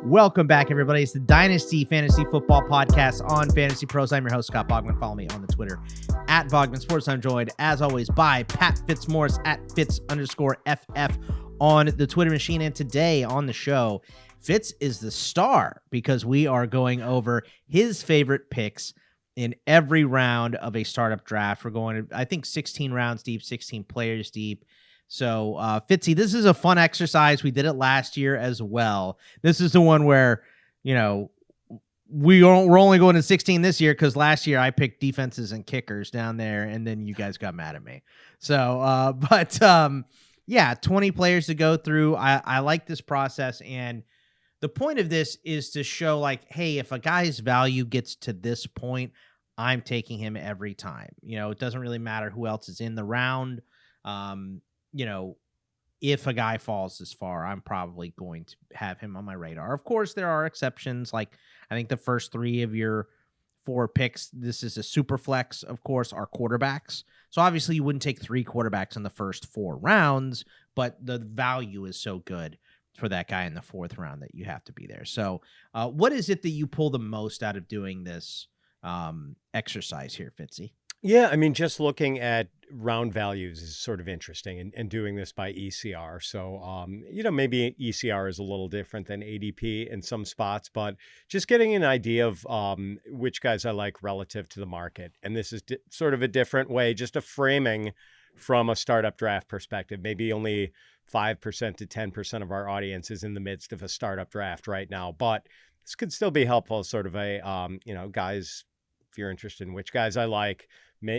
Welcome back, everybody. It's the Dynasty Fantasy Football Podcast on FantasyPros. I'm your host, Scott Bogman. Follow me on the Twitter at Bogman Sports. I'm joined, as always, by Pat Fitzmaurice at Fitz_FF on the Twitter machine. And today on the show, Fitz is the star because we are going over his favorite picks in every round of a startup draft. We're going to, I think, 16 rounds deep, 16 players deep. So, Fitzy, this is a fun exercise. We did it last year as well. This is the one where, you know, we're only going to 16 this year because last year I picked defenses and kickers down there, and then you guys got mad at me. So, yeah, 20 players to go through. I like this process, and the point of this is to show, like, hey, if a guy's value gets to this point, I'm taking him every time. You know, it doesn't really matter who else is in the round. You know, if a guy falls this far, I'm probably going to have him on my radar. Of course, there are exceptions. Like, I think the first three of your four picks, this is a super flex, of course, are quarterbacks. So obviously you wouldn't take three quarterbacks in the first 4 rounds, but the value is so good for that guy in the 4th round that you have to be there. So what is it that you pull the most out of doing this exercise here, Fitzy? Yeah, I mean, just looking at round values is sort of interesting and doing this by ECR. So, you know, maybe ECR is a little different than ADP in some spots, but just getting an idea of which guys I like relative to the market. And this is sort of a different way, just a framing from a startup draft perspective. Maybe only 5% to 10% of our audience is in the midst of a startup draft right now, but this could still be helpful as sort of a, you know, guys, if you're interested in which guys I like,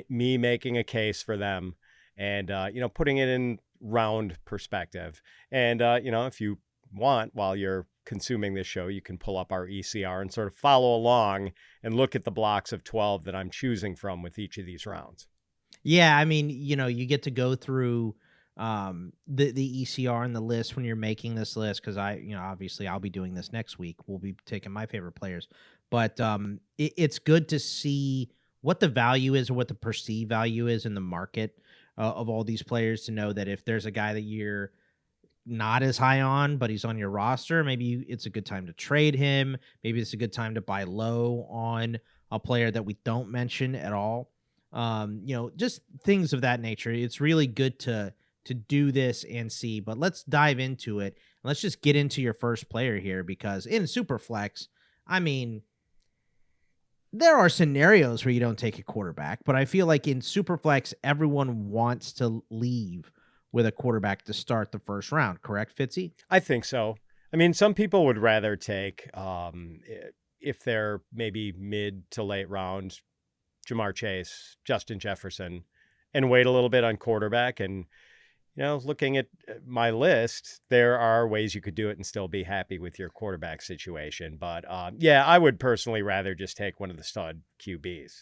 me making a case for them and, you know, putting it in round perspective. And, you know, if you want, while you're consuming this show, you can pull up our ECR and sort of follow along and look at the blocks of 12 that I'm choosing from with each of these rounds. Yeah, I mean, you know, you get to go through the ECR and the list when you're making this list, because obviously I'll be doing this next week. We'll be taking my favorite players. But it's good to see what the value is or what the perceived value is in the market of all these players, to know that if there's a guy that you're not as high on, but he's on your roster, maybe it's a good time to trade him. Maybe it's a good time to buy low on a player that we don't mention at all. You know, just things of that nature. It's really good to do this and see, but let's dive into it. Let's just get into your first player here, because in Superflex, I mean, there are scenarios where you don't take a quarterback, but I feel like in Superflex, everyone wants to leave with a quarterback to start the first round. Correct, Fitzy? I think so. I mean, some people would rather take, if they're maybe mid to late round, Ja'Marr Chase, Justin Jefferson, and wait a little bit on quarterback. And, you know, looking at my list, there are ways you could do it and still be happy with your quarterback situation. But yeah, I would personally rather just take one of the stud QBs.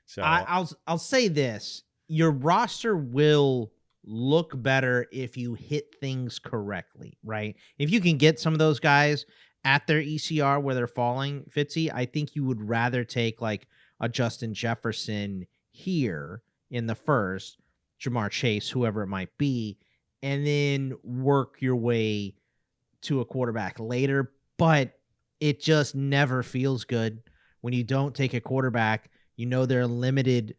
So I'll say this: your roster will look better if you hit things correctly, right? If you can get some of those guys at their ECR where they're falling, Fitzy, I think you would rather take like a Justin Jefferson here in the first, Ja'Marr Chase, whoever it might be, and then work your way to a quarterback later. But it just never feels good when you don't take a quarterback. You know, there's a limited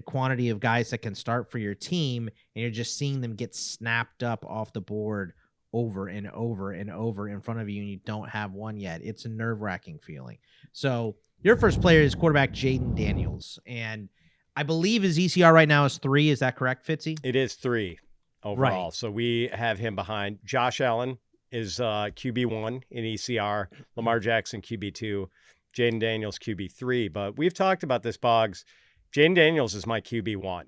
quantity of guys that can start for your team, and you're just seeing them get snapped up off the board over and over and over in front of you, and you don't have one yet. It's a nerve-wracking feeling. So your first player is quarterback Jayden Daniels, and I believe his ECR right now is 3. Is that correct, Fitzy? it is 3 overall. Right. So we have him behind. Josh Allen is QB1 in ECR, Lamar Jackson QB2, Jayden Daniels QB3. But we've talked about this, Boggs. Jayden Daniels is my QB1.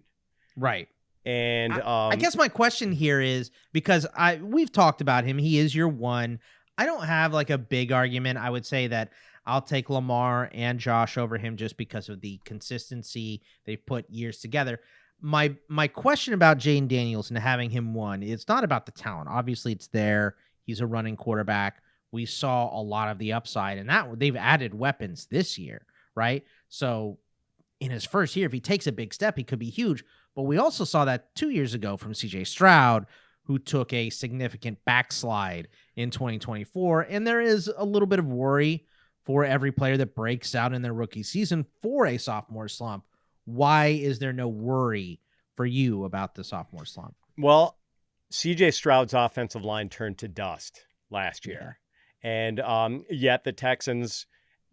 Right. And I guess my question here is, because we've talked about him, he is your 1. I don't have like a big argument. I would say that I'll take Lamar and Josh over him just because of the consistency they've put years together. My question about Jayden Daniels and having him 1, it's not about the talent. Obviously, it's there. He's a running quarterback. We saw a lot of the upside, and that they've added weapons this year, right? So in his first year, if he takes a big step, he could be huge. But we also saw that 2 years ago from CJ Stroud, who took a significant backslide in 2024. And there is a little bit of worry for every player that breaks out in their rookie season for a sophomore slump. Why is there no worry for you about the sophomore slump? Well, CJ Stroud's offensive line turned to dust last year. Yeah. And yet the Texans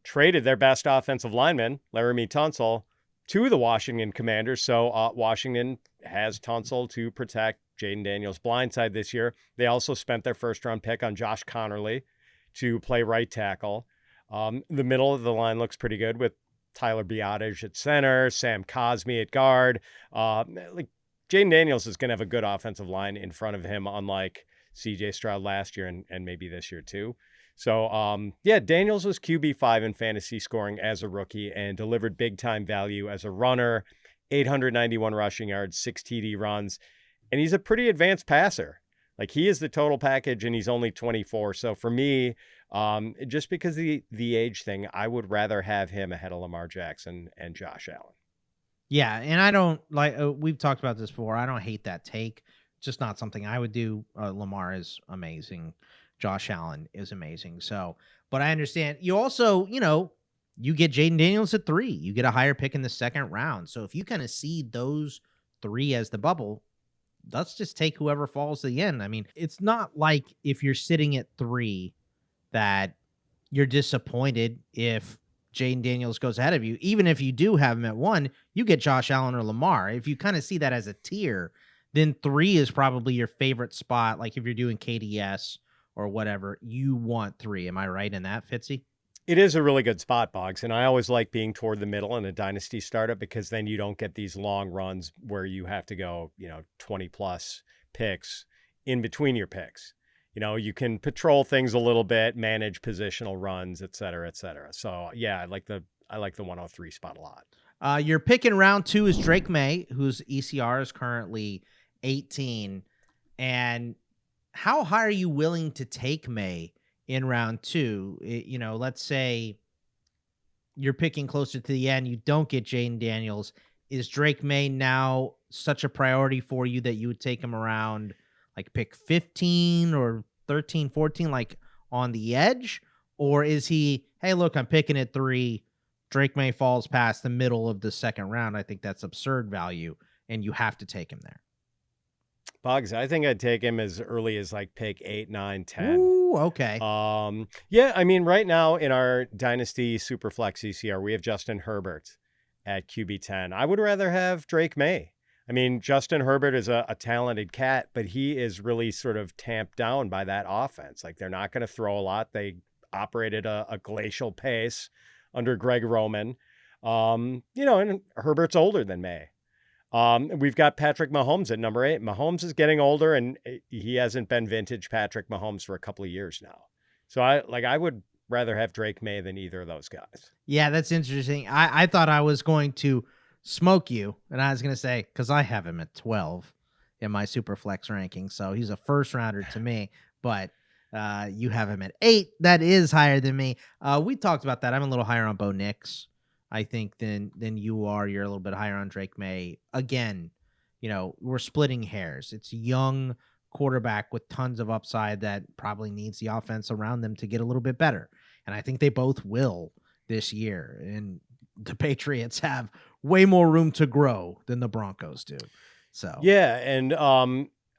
traded their best offensive lineman, Laramie Tunsil, to the Washington Commanders. So Washington has Tunsil to protect Jayden Daniels' blindside this year. They also spent their first-round pick on Josh Connerly to play right tackle. The middle of the line looks pretty good with Tyler Biotage at center, Sam Cosmi at guard. Jayden Daniels is going to have a good offensive line in front of him, unlike CJ Stroud last year and maybe this year too. So, Daniels was QB5 in fantasy scoring as a rookie and delivered big-time value as a runner, 891 rushing yards, 6 TD runs, and he's a pretty advanced passer. Like, he is the total package, and he's only 24. So, for me, just because of the age thing, I would rather have him ahead of Lamar Jackson and Josh Allen. Yeah, and I don't like. We've talked about this before. I don't hate that take. It's just not something I would do. Lamar is amazing. Josh Allen is amazing. So, but I understand. You also, you get Jayden Daniels at 3. You get a higher pick in the second round. So if you kind of see those 3 as the bubble, let's just take whoever falls to the end. I mean, it's not like if you're sitting at 3 that you're disappointed if Jayden Daniels goes ahead of you. Even if you do have him at 1, you get Josh Allen or Lamar. If you kind of see that as a tier, then 3 is probably your favorite spot. Like if you're doing KDS or whatever, you want 3. Am I right in that, Fitzy? It is a really good spot, Boggs, and I always like being toward the middle in a dynasty startup because then you don't get these long runs where you have to go, 20-plus picks in between your picks. You can patrol things a little bit, manage positional runs, et cetera, et cetera. So, yeah, I like the 103 spot a lot. Your pick in round 2 is Drake Maye, whose ECR is currently 18, and how high are you willing to take Maye in round 2? Let's say you're picking closer to the end. You don't get Jayden Daniels. Is Drake Maye now such a priority for you that you would take him around like pick 15 or 13, 14, like on the edge? Or is he, hey, look, I'm picking at 3. Drake Maye falls past the middle of the second round. I think that's absurd value, and you have to take him there. Boggs, I think I'd take him as early as like pick 8, 9, 10. Ooh, okay. Right now in our Dynasty Superflex ECR, we have Justin Herbert at QB 10. I would rather have Drake Maye. I mean, Justin Herbert is a talented cat, but he is really sort of tamped down by that offense. Like, they're not going to throw a lot. They operated a glacial pace under Greg Roman. And Herbert's older than Maye. We've got Patrick Mahomes at number 8. Mahomes is getting older, and he hasn't been vintage Patrick Mahomes for a couple of years now. So I would rather have Drake Maye than either of those guys. Yeah, that's interesting. I thought I was going to smoke you, and I was going to say, because I have him at 12 in my Superflex ranking, so he's a first rounder to me, but you have him at 8. That is higher than me. We talked about that. I'm a little higher on Bo Nix, I think, than you are. You're a little bit higher on Drake Maye. Again, we're splitting hairs. It's a young quarterback with tons of upside that probably needs the offense around them to get a little bit better. And I think they both will this year. And the Patriots have way more room to grow than the Broncos do. So yeah, and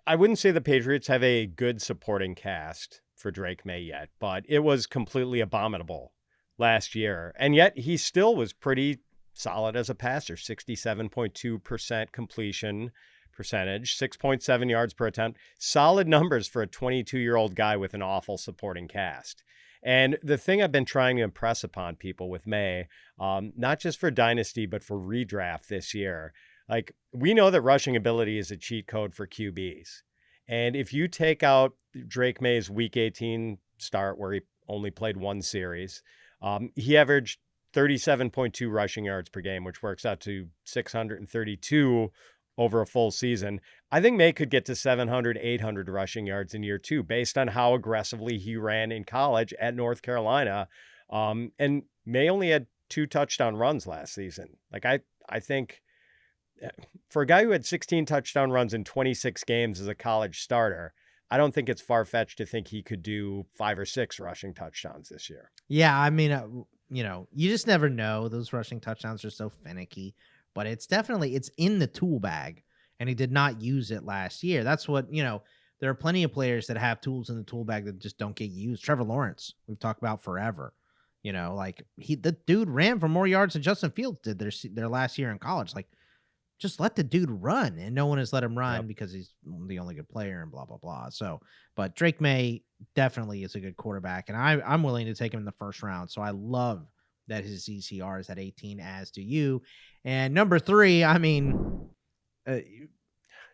I wouldn't say the Patriots have a good supporting cast for Drake Maye yet, but it was completely abominable last year. And yet he still was pretty solid as a passer, 67.2% completion percentage, 6.7 yards per attempt. Solid numbers for a 22-year-old guy with an awful supporting cast. And the thing I've been trying to impress upon people with Maye, not just for Dynasty, but for redraft this year, like, we know that rushing ability is a cheat code for QBs. And if you take out Drake Maye's Week 18 start, where he only played 1 series, he averaged 37.2 rushing yards per game, which works out to 632 over a full season. I think Maye could get to 700, 800 rushing yards in year 2 based on how aggressively he ran in college at North Carolina. And Maye only had 2 touchdown runs last season. Like, I think for a guy who had 16 touchdown runs in 26 games as a college starter, I don't think it's far-fetched to think he could do 5 or 6 rushing touchdowns this year. Yeah, I mean, you just never know. Those rushing touchdowns are so finicky, but it's in the tool bag, and he did not use it last year. That's what, there are plenty of players that have tools in the tool bag that just don't get used. Trevor Lawrence, we've talked about forever. The dude ran for more yards than Justin Fields did their last year in college. Like, just let the dude run, and no one has let him run because he's the only good player and blah, blah, blah. So, but Drake Maye definitely is a good quarterback, and I'm willing to take him in the first round. So I love that his ECR is at 18, as do you. And number 3, I mean,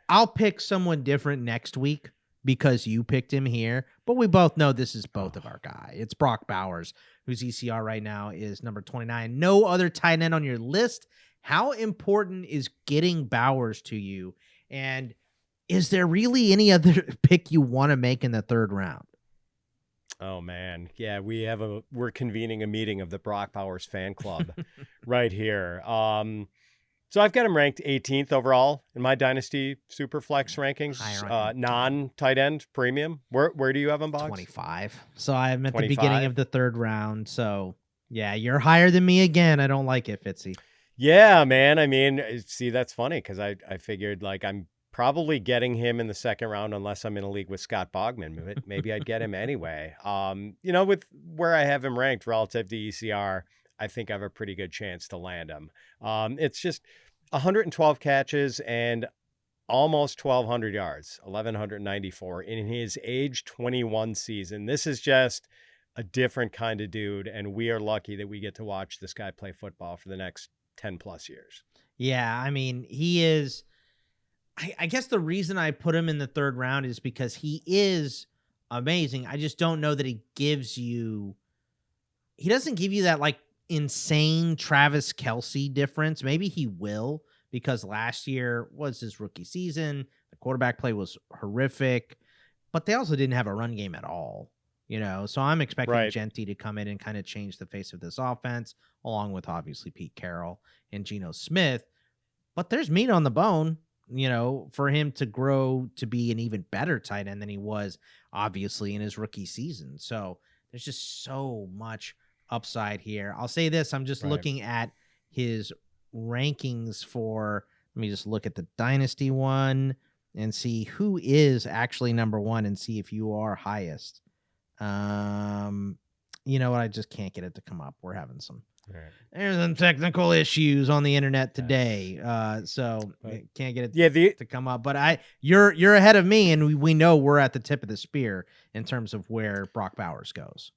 I'll pick someone different next week because you picked him here, but we both know this is both of our guy. It's Brock Bowers, whose ECR right now is number 29. No other tight end on your list. How important is getting Bowers to you? And is there really any other pick you want to make in the 3rd round? Oh man. Yeah, we're convening a meeting of the Brock Bowers fan club right here. So I've got him ranked 18th overall in my Dynasty Superflex rankings, non-tight end premium. Where do you have him, Boggs? 25. So I am at 25? The beginning of the 3rd round. So yeah, you're higher than me again. I don't like it, Fitzy. Yeah, man. I mean, see, that's funny because I figured like I'm probably getting him in the 2nd round unless I'm in a league with Scott Bogman. But maybe I'd get him anyway. With where I have him ranked relative to ECR, I think I have a pretty good chance to land him. It's just 112 catches and almost 1,200 yards, 1,194 in his age 21 season. This is just a different kind of dude, and we are lucky that we get to watch this guy play football for the next 10 plus years. Yeah, I mean, he is. I guess the reason I put him in the 3rd round is because he is amazing. I just don't know that he doesn't give you that like insane Travis Kelce difference. Maybe he will, because last year was his rookie season. The quarterback play was horrific, but they also didn't have a run game at all. So I'm expecting Genty to come in and kind of change the face of this offense, along with obviously Pete Carroll and Geno Smith. But there's meat on the bone, for him to grow to be an even better tight end than he was, obviously, in his rookie season. So there's just so much upside here. I'll say this. I'm just looking at his rankings let me just look at the Dynasty one and see who is actually number 1 and see if you are highest. You know what? I just can't get it to come up. We're having there's some technical issues on the internet today. So can't get it to come up, but you're ahead of me, and we know we're at the tip of the spear in terms of where Brock Bowers goes.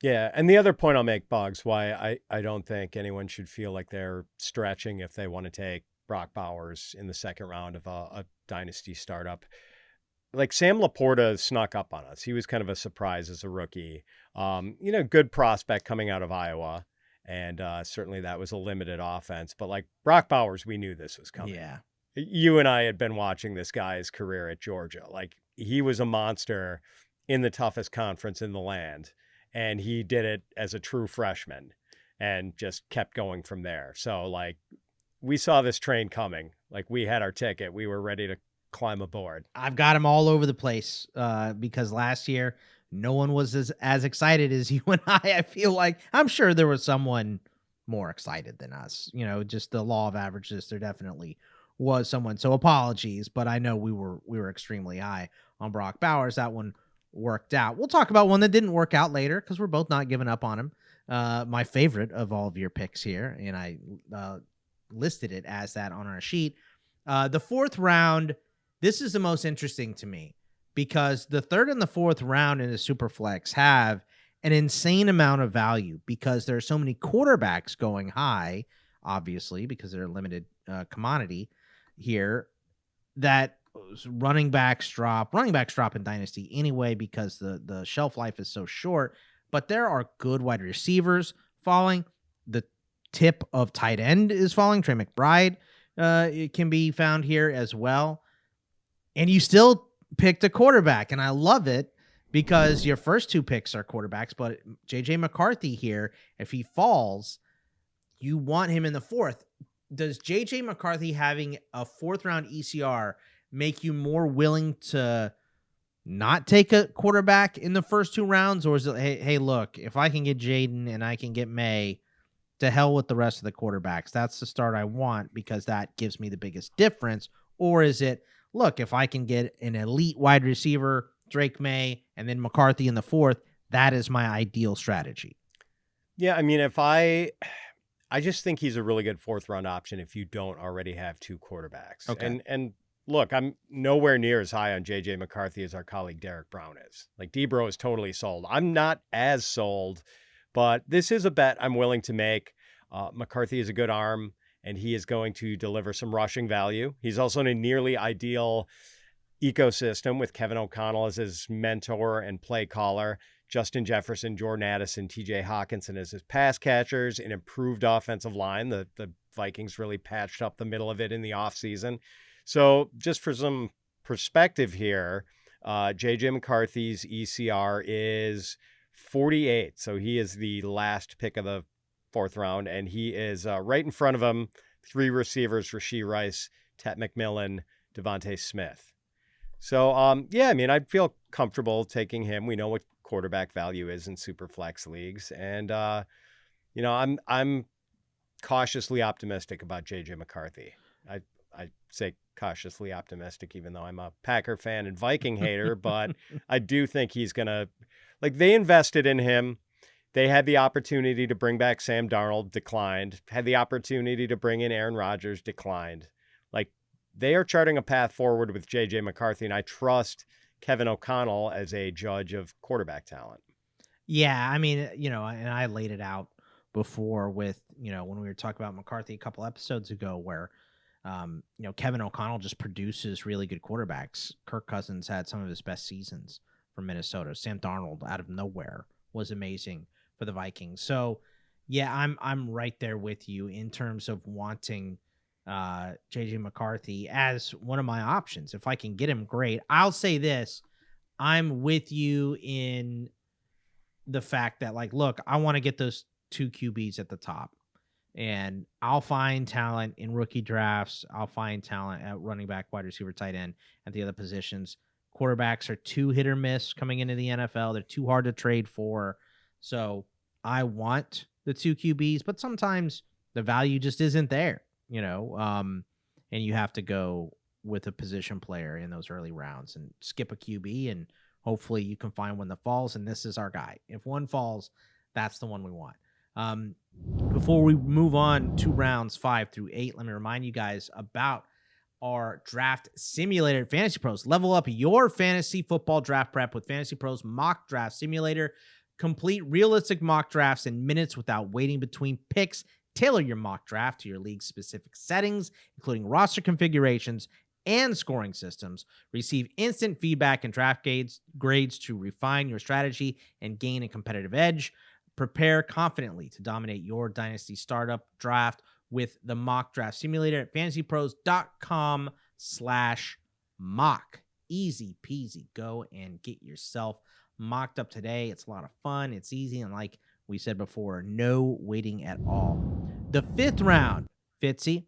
Yeah. And the other point I'll make, Boggs, why I don't think anyone should feel like they're stretching if they want to take Brock Bowers in the 2nd round of a dynasty startup. Like Sam Laporta snuck up on us. He was kind of a surprise as a rookie. Good prospect coming out of Iowa. And certainly that was a limited offense. But like Brock Bowers, we knew this was coming. Yeah. You and I had been watching this guy's career at Georgia. Like, he was a monster in the toughest conference in the land. And he did it as a true freshman and just kept going from there. So like, we saw this train coming. Like, we had our ticket. We were ready to climb aboard. I've got him all over the place because last year no one was as excited as you and I feel like. I'm sure there was someone more excited than us. Just the law of averages. There definitely was someone. So apologies, but I know we were extremely high on Brock Bowers. That one worked out. We'll talk about one that didn't work out later because we're both not giving up on him. My favorite of all of your picks here, and I listed it as that on our sheet. The 4th round. This is the most interesting to me because the 3rd and the 4th round in the Superflex have an insane amount of value because there are so many quarterbacks going high, obviously, because they're a limited commodity here, that running backs drop in Dynasty anyway because the shelf life is so short. But there are good wide receivers falling. The tip of tight end is falling. Trey McBride it can be found here as well. And you still picked a quarterback, and I love it because your first 2 picks are quarterbacks, but J.J. McCarthy here, if he falls, you want him in the 4th. Does J.J. McCarthy having a 4th round ECR make you more willing to not take a quarterback in the first 2 rounds? Or is it, hey, look, if I can get Jayden and I can get Maye, to hell with the rest of the quarterbacks. That's the start I want because that gives me the biggest difference. Or is it, look, if I can get an elite wide receiver, Drake Maye, and then McCarthy in the 4th, that is my ideal strategy. Yeah, I mean, I just think he's a really good 4th round option if you don't already have 2 quarterbacks. Okay. And look, I'm nowhere near as high on JJ McCarthy as our colleague Derek Brown is. Like, Debro is totally sold. I'm not as sold, but this is a bet I'm willing to make. McCarthy is a good arm, and he is going to deliver some rushing value. He's also in a nearly ideal ecosystem with Kevin O'Connell as his mentor and play caller, Justin Jefferson, Jordan Addison, TJ Hawkinson as his pass catchers, an improved offensive line. The Vikings really patched up the middle of it in the offseason. So just for some perspective here, JJ McCarthy's ECR is 48. So he is the last pick of the 4th round, and he is right in front of him, 3 receivers, Rashee Rice, Tet McMillan, Devontae Smith. So, yeah, I mean, I'd feel comfortable taking him. We know what quarterback value is in Superflex leagues. And, you know, I'm cautiously optimistic about JJ McCarthy. I say cautiously optimistic, even though I'm a Packer fan and Viking hater, but I do think he's going to, like, they invested in him. They had the opportunity to bring back Sam Darnold, declined. Had the opportunity to bring in Aaron Rodgers, declined. Like, they are charting a path forward with J.J. McCarthy, and I trust Kevin O'Connell as a judge of quarterback talent. Yeah, I mean, you know, and I laid it out before with, you know, when we were talking about McCarthy a couple episodes ago where, you know, Kevin O'Connell just produces really good quarterbacks. Kirk Cousins had some of his best seasons for Minnesota. Sam Darnold out of nowhere was amazing for the Vikings. So, yeah, I'm right there with you in terms of wanting JJ McCarthy as one of my options. If I can get him, great. I'll say this. I'm with you in the fact that, like, look, I want to get those 2 QBs at the top. And I'll find talent in rookie drafts. I'll find talent at running back, wide receiver, tight end, at the other positions. Quarterbacks are too hit or miss coming into the NFL. They're too hard to trade for. So I want the 2 QBs, but sometimes the value just isn't there, you know, and you have to go with a position player in those early rounds and skip a QB, and hopefully you can find one that falls, and this is our guy. If one falls, that's the one we want. Before we move on to rounds 5 through 8, let me remind you guys about our draft simulator at Fantasy Pros. Level up your fantasy football draft prep with Fantasy Pros Mock Draft Simulator. Complete realistic mock drafts in minutes without waiting between picks. Tailor your mock draft to your league's specific settings, including roster configurations and scoring systems. Receive instant feedback and draft grades to refine your strategy and gain a competitive edge. Prepare confidently to dominate your dynasty startup draft with the Mock Draft Simulator at fantasypros.com/mock. Easy peasy. Go and get yourself mocked up today. It's a lot of fun. It's easy. And like we said before, no waiting at all. The 5th round, Fitzy,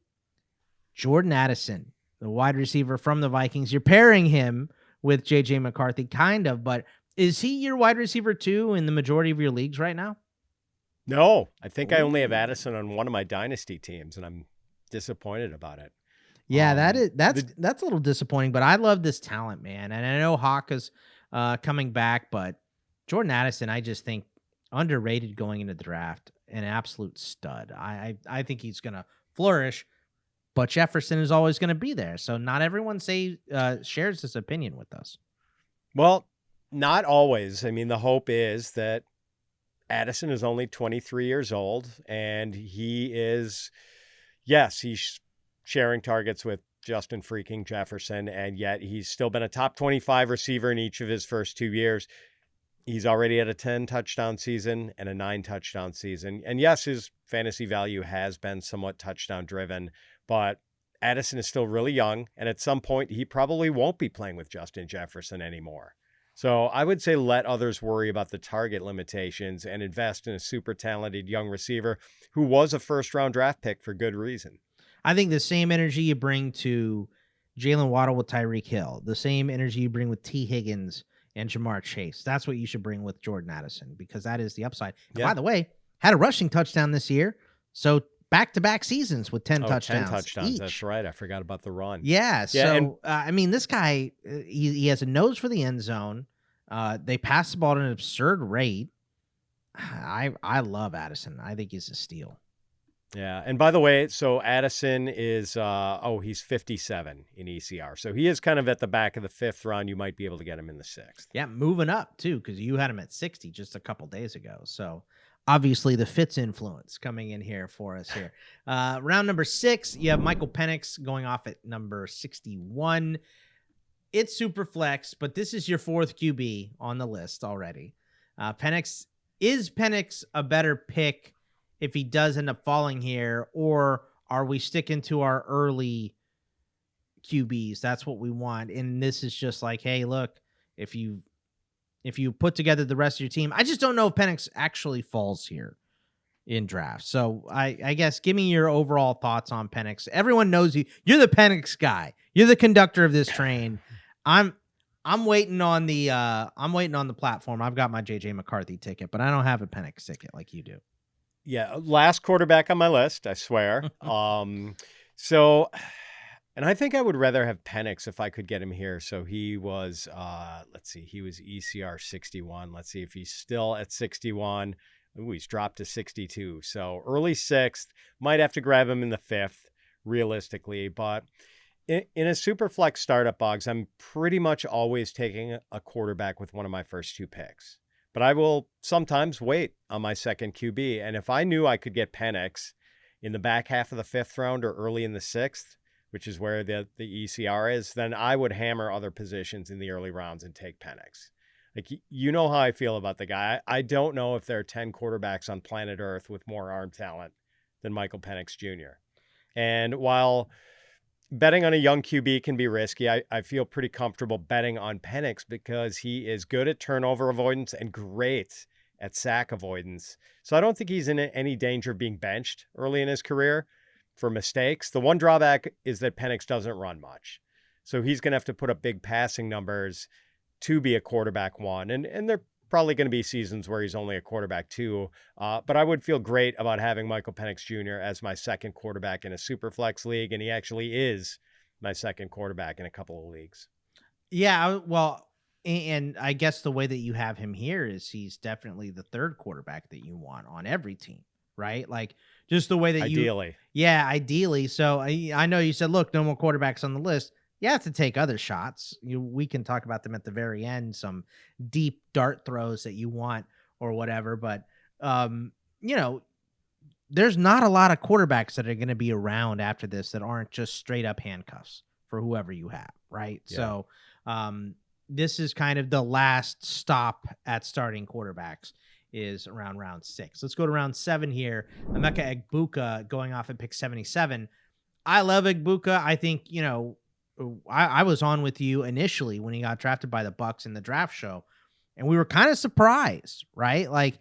Jordan Addison, the wide receiver from the Vikings. You're pairing him with JJ McCarthy, kind of, but is he your wide receiver too in the majority of your leagues right now? No, I think I only have Addison on one of my dynasty teams, and I'm disappointed about it. Yeah, that's a little disappointing, but I love this talent, man. And I know Hawk is coming back, but Jordan Addison, I just think underrated going into the draft, an absolute stud. I think he's going to flourish, but Jefferson is always going to be there. So not everyone shares this opinion with us. Well, not always. I mean, the hope is that Addison is only 23 years old, and he is, yes, he's sharing targets with Justin freaking Jefferson, and yet he's still been a top 25 receiver in each of his first 2 years. He's already at a 10-touchdown season and a 9-touchdown season. And yes, his fantasy value has been somewhat touchdown-driven, but Addison is still really young, and at some point, he probably won't be playing with Justin Jefferson anymore. So I would say let others worry about the target limitations and invest in a super talented young receiver who was a first-round draft pick for good reason. I think the same energy you bring to Jalen Waddle with Tyreek Hill, the same energy you bring with T. Higgins and Jamar Chase. That's what you should bring with Jordan Addison, because that is the upside. And by the way, had a rushing touchdown this year. So back-to-back seasons with 10 touchdowns 10 touchdowns. each. That's right. I forgot about the run. Yeah. So, I mean, this guy, he has a nose for the end zone. They pass the ball at an absurd rate. I love Addison. I think he's a steal. Yeah. And by the way, so Addison is, he's 57 in ECR. So he is kind of at the back of the 5th round. You might be able to get him in the 6th. Yeah, moving up too, because you had him at 60 just a couple days ago. So obviously the Fitz influence coming in here for us here. Round number 6, you have Michael Penix going off at number 61. It's super flex, but this is your 4th QB on the list already. Is Penix a better pick if he does end up falling here, or are we sticking to our early QBs? That's what we want. And this is just like, hey, look, if you put together the rest of your team, I just don't know if Penix actually falls here in drafts. So I guess give me your overall thoughts on Penix. Everyone knows you. You're the Penix guy. You're the conductor of this train. I'm waiting on the platform. I've got my JJ McCarthy ticket, but I don't have a Penix ticket like you do. Yeah, last quarterback on my list, I swear. So, and I think I would rather have Penix if I could get him here. So he was, he was ECR 61. Let's see if he's still at 61. Ooh, he's dropped to 62. So early 6th, might have to grab him in the 5th, realistically. But in a super flex startup, Boggs, I'm pretty much always taking a quarterback with one of my first 2 picks. But I will sometimes wait on my second QB. And if I knew I could get Penix in the back half of the 5th round or early in the 6th, which is where the ECR is, then I would hammer other positions in the early rounds and take Penix. Like, you know how I feel about the guy. I don't know if there are 10 quarterbacks on planet Earth with more arm talent than Michael Penix Jr. And while betting on a young QB can be risky, I feel pretty comfortable betting on Penix because he is good at turnover avoidance and great at sack avoidance. So I don't think he's in any danger of being benched early in his career for mistakes. The one drawback is that Penix doesn't run much. So he's going to have to put up big passing numbers to be a quarterback 1. And they're probably going to be seasons where he's only a quarterback 2. But I would feel great about having Michael Penix Jr. as my second quarterback in a super flex league. And he actually is my second quarterback in a couple of leagues. Yeah, well, and I guess the way that you have him here is he's definitely the 3rd quarterback that you want on every team, right? Like, just the way that ideally. Ideally. So I know you said, look, no more quarterbacks on the list. You have to take other shots. We can talk about them at the very end, some deep dart throws that you want or whatever. But, there's not a lot of quarterbacks that are going to be around after this that aren't just straight up handcuffs for whoever you have, right? Yeah. So this is kind of the last stop at starting quarterbacks is around round 6. Let's go to round 7 here. Emeka Egbuka going off at pick 77. I love Egbuka. I think, I was on with you initially when he got drafted by the Bucs in the draft show, and we were kind of surprised, right? Like,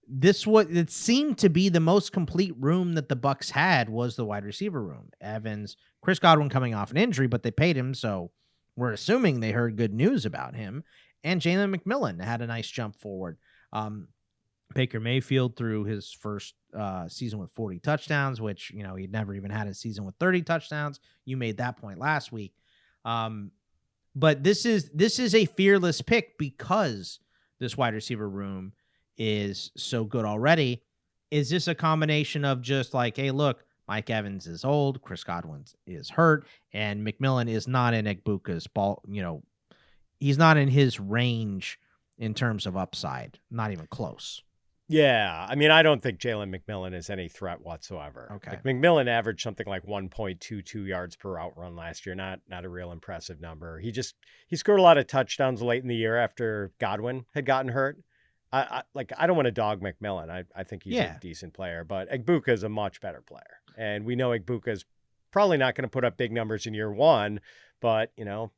it seemed to be the most complete room that the Bucs had was the wide receiver room. Evans, Chris Godwin coming off an injury, but they paid him, so we're assuming they heard good news about him. And Jalen McMillan had a nice jump forward. Baker Mayfield threw his first season with 40 touchdowns, which, he'd never even had a season with 30 touchdowns. You made that point last week. But this is a fearless pick because this wide receiver room is so good already. Is this a combination of just like, hey, look, Mike Evans is old, Chris Godwin is hurt, and McMillan is not in Egbuka's ball, he's not in his range in terms of upside, not even close. Yeah, I mean, I don't think Jalen McMillan is any threat whatsoever. Okay. Like, McMillan averaged something like 1.22 yards per out run last year. Not a real impressive number. He scored a lot of touchdowns late in the year after Godwin had gotten hurt. I don't want to dog McMillan. I think he's a decent player, but Egbuka is a much better player. And we know Egbuka is probably not going to put up big numbers in year 1, but,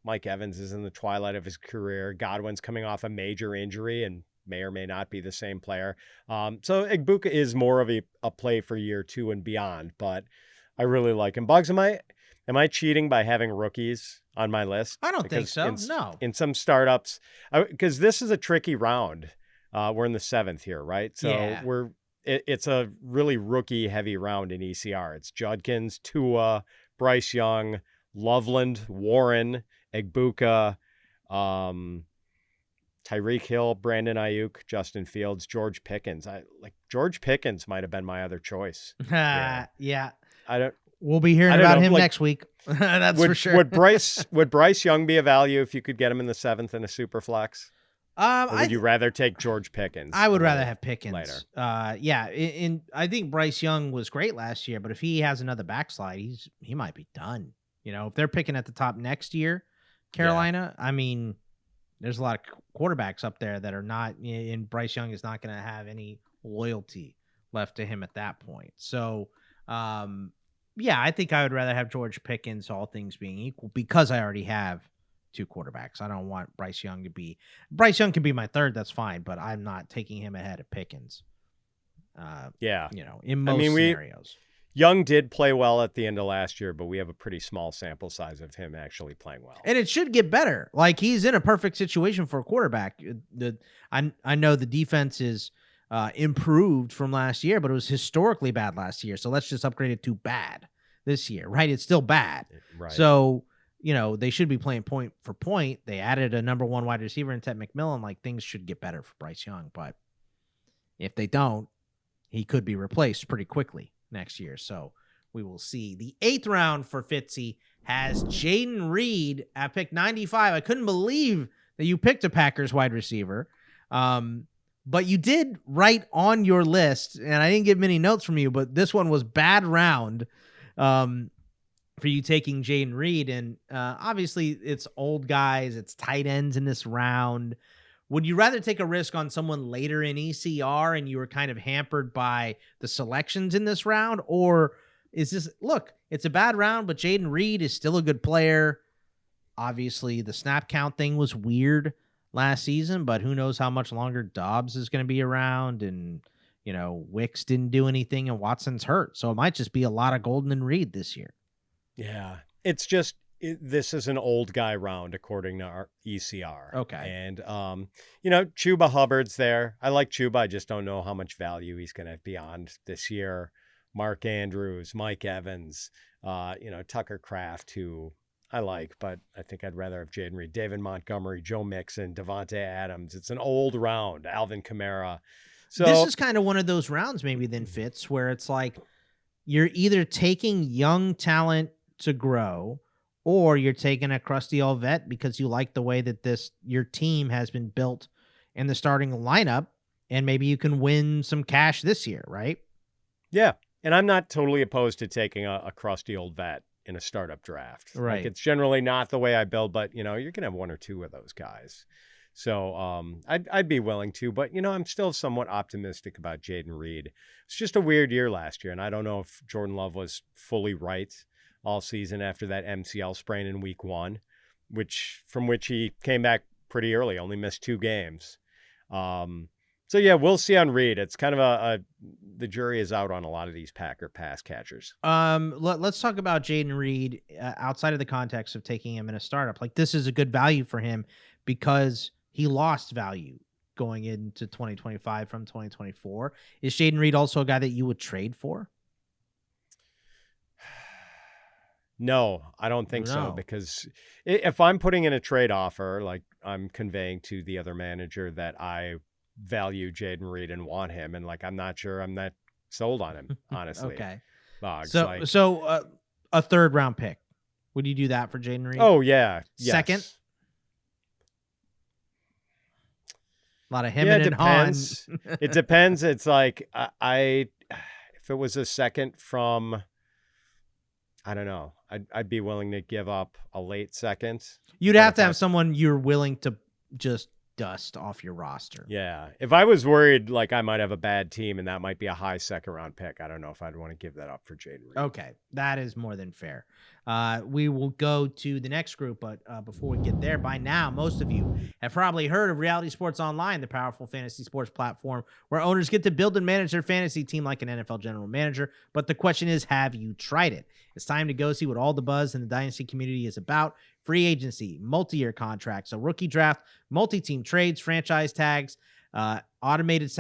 Mike Evans is in the twilight of his career. Godwin's coming off a major injury and may or may not be the same player. So Egbuka is more of a play for year 2 and beyond, but I really like him. Bugs, am I Am I cheating by having rookies on my list? I don't think so. No. In some startups, because this is a tricky round. We're in the 7th here, right? So it's a really rookie heavy round in ECR. It's Judkins, Tua, Bryce Young, Loveland, Warren, Egbuka, Tyreek Hill, Brandon Ayuk, Justin Fields, George Pickens. George Pickens might have been my other choice. Yeah. We'll be hearing about him next week. That's for sure. Would Bryce Young be a value if you could get him in the 7th in a super flex? Or would you rather take George Pickens? I would rather have Pickens later. I think Bryce Young was great last year, but if he has another backslide, he might be done. If they're picking at the top next year, Carolina, I mean, there's a lot of quarterbacks up there that are not, and Bryce Young is not going to have any loyalty left to him at that point. So, I think I would rather have George Pickens, all things being equal, because I already have 2 quarterbacks. I don't want Bryce Young can be my 3rd. That's fine, but I'm not taking him ahead of Pickens. In most scenarios. Young did play well at the end of last year, but we have a pretty small sample size of him actually playing well. And it should get better. Like, he's in a perfect situation for a quarterback. I know the defense is improved from last year, but it was historically bad last year. So let's just upgrade it to bad this year, right? It's still bad. Right. So, they should be playing point for point. They added a number 1 wide receiver in Ted McMillan. Like, things should get better for Bryce Young. But if they don't, he could be replaced pretty quickly next year. So we will see. The 8th round for Fitzy has Jayden Reed at pick 95. I couldn't believe that you picked a Packers wide receiver. But you did write on your list, and I didn't get many notes from you, but this one was bad round for you taking Jayden Reed. And obviously it's old guys, it's tight ends in this round. Would you rather take a risk on someone later in ECR and you were kind of hampered by the selections in this round? Or is this, look, it's a bad round, but Jayden Reed is still a good player. Obviously, the snap count thing was weird last season, but who knows how much longer Dobbs is going to be around. And, Wicks didn't do anything and Watson's hurt. So it might just be a lot of Golden and Reed this year. Yeah, it's just, this is an old guy round according to our ECR. Okay. And, Chuba Hubbard's there. I like Chuba. I just don't know how much value he's going to have beyond this year. Mark Andrews, Mike Evans, Tucker Kraft, who I like, but I think I'd rather have Jayden Reed, David Montgomery, Joe Mixon, Devontae Adams. It's an old round, Alvin Kamara. So this is kind of one of those rounds maybe then, Fitz, where it's like you're either taking young talent to grow, or you're taking a crusty old vet because you like the way that your team has been built in the starting lineup, and maybe you can win some cash this year, right? Yeah, and I'm not totally opposed to taking a crusty old vet in a startup draft. Right. Like, it's generally not the way I build, but, you're going to have 1 or 2 of those guys. So I'd be willing to, but, I'm still somewhat optimistic about Jayden Reed. It's just a weird year last year, and I don't know if Jordan Love was fully right all season after that MCL sprain in week 1, from which he came back pretty early, only missed 2 games. So yeah, we'll see on Reed. It's kind of the jury is out on a lot of these Packer pass catchers. Let's talk about Jayden Reed outside of the context of taking him in a startup. Like, this is a good value for him because he lost value going into 2025 from 2024. Is Jayden Reed also a guy that you would trade for? No, I don't think so, because if I'm putting in a trade offer, like, I'm conveying to the other manager that I value Jayden Reed and want him, and, like, I'm not sure I'm that sold on him, honestly. Okay. Boggs, so a 3rd round pick. Would you do that for Jayden Reed? Oh, yeah. Yes. 2nd? A lot of him and depends. It depends. It's like, if it was a 2nd from, I don't know, I'd be willing to give up a late 2nd. You'd have to have someone you're willing to just dust off your roster. Yeah. If I was worried, like, I might have a bad team and that might be a high 2nd round pick, I don't know if I'd want to give that up for Jayden Reed. Okay. That is more than fair. We will go to the next group, but before we get there, by now, most of you have probably heard of Reality Sports Online, the powerful fantasy sports platform where owners get to build and manage their fantasy team like an NFL general manager. But the question is, have you tried it? It's time to go see what all the buzz in the Dynasty community is about. Free agency, multi-year contracts, a rookie draft, multi-team trades, franchise tags, automated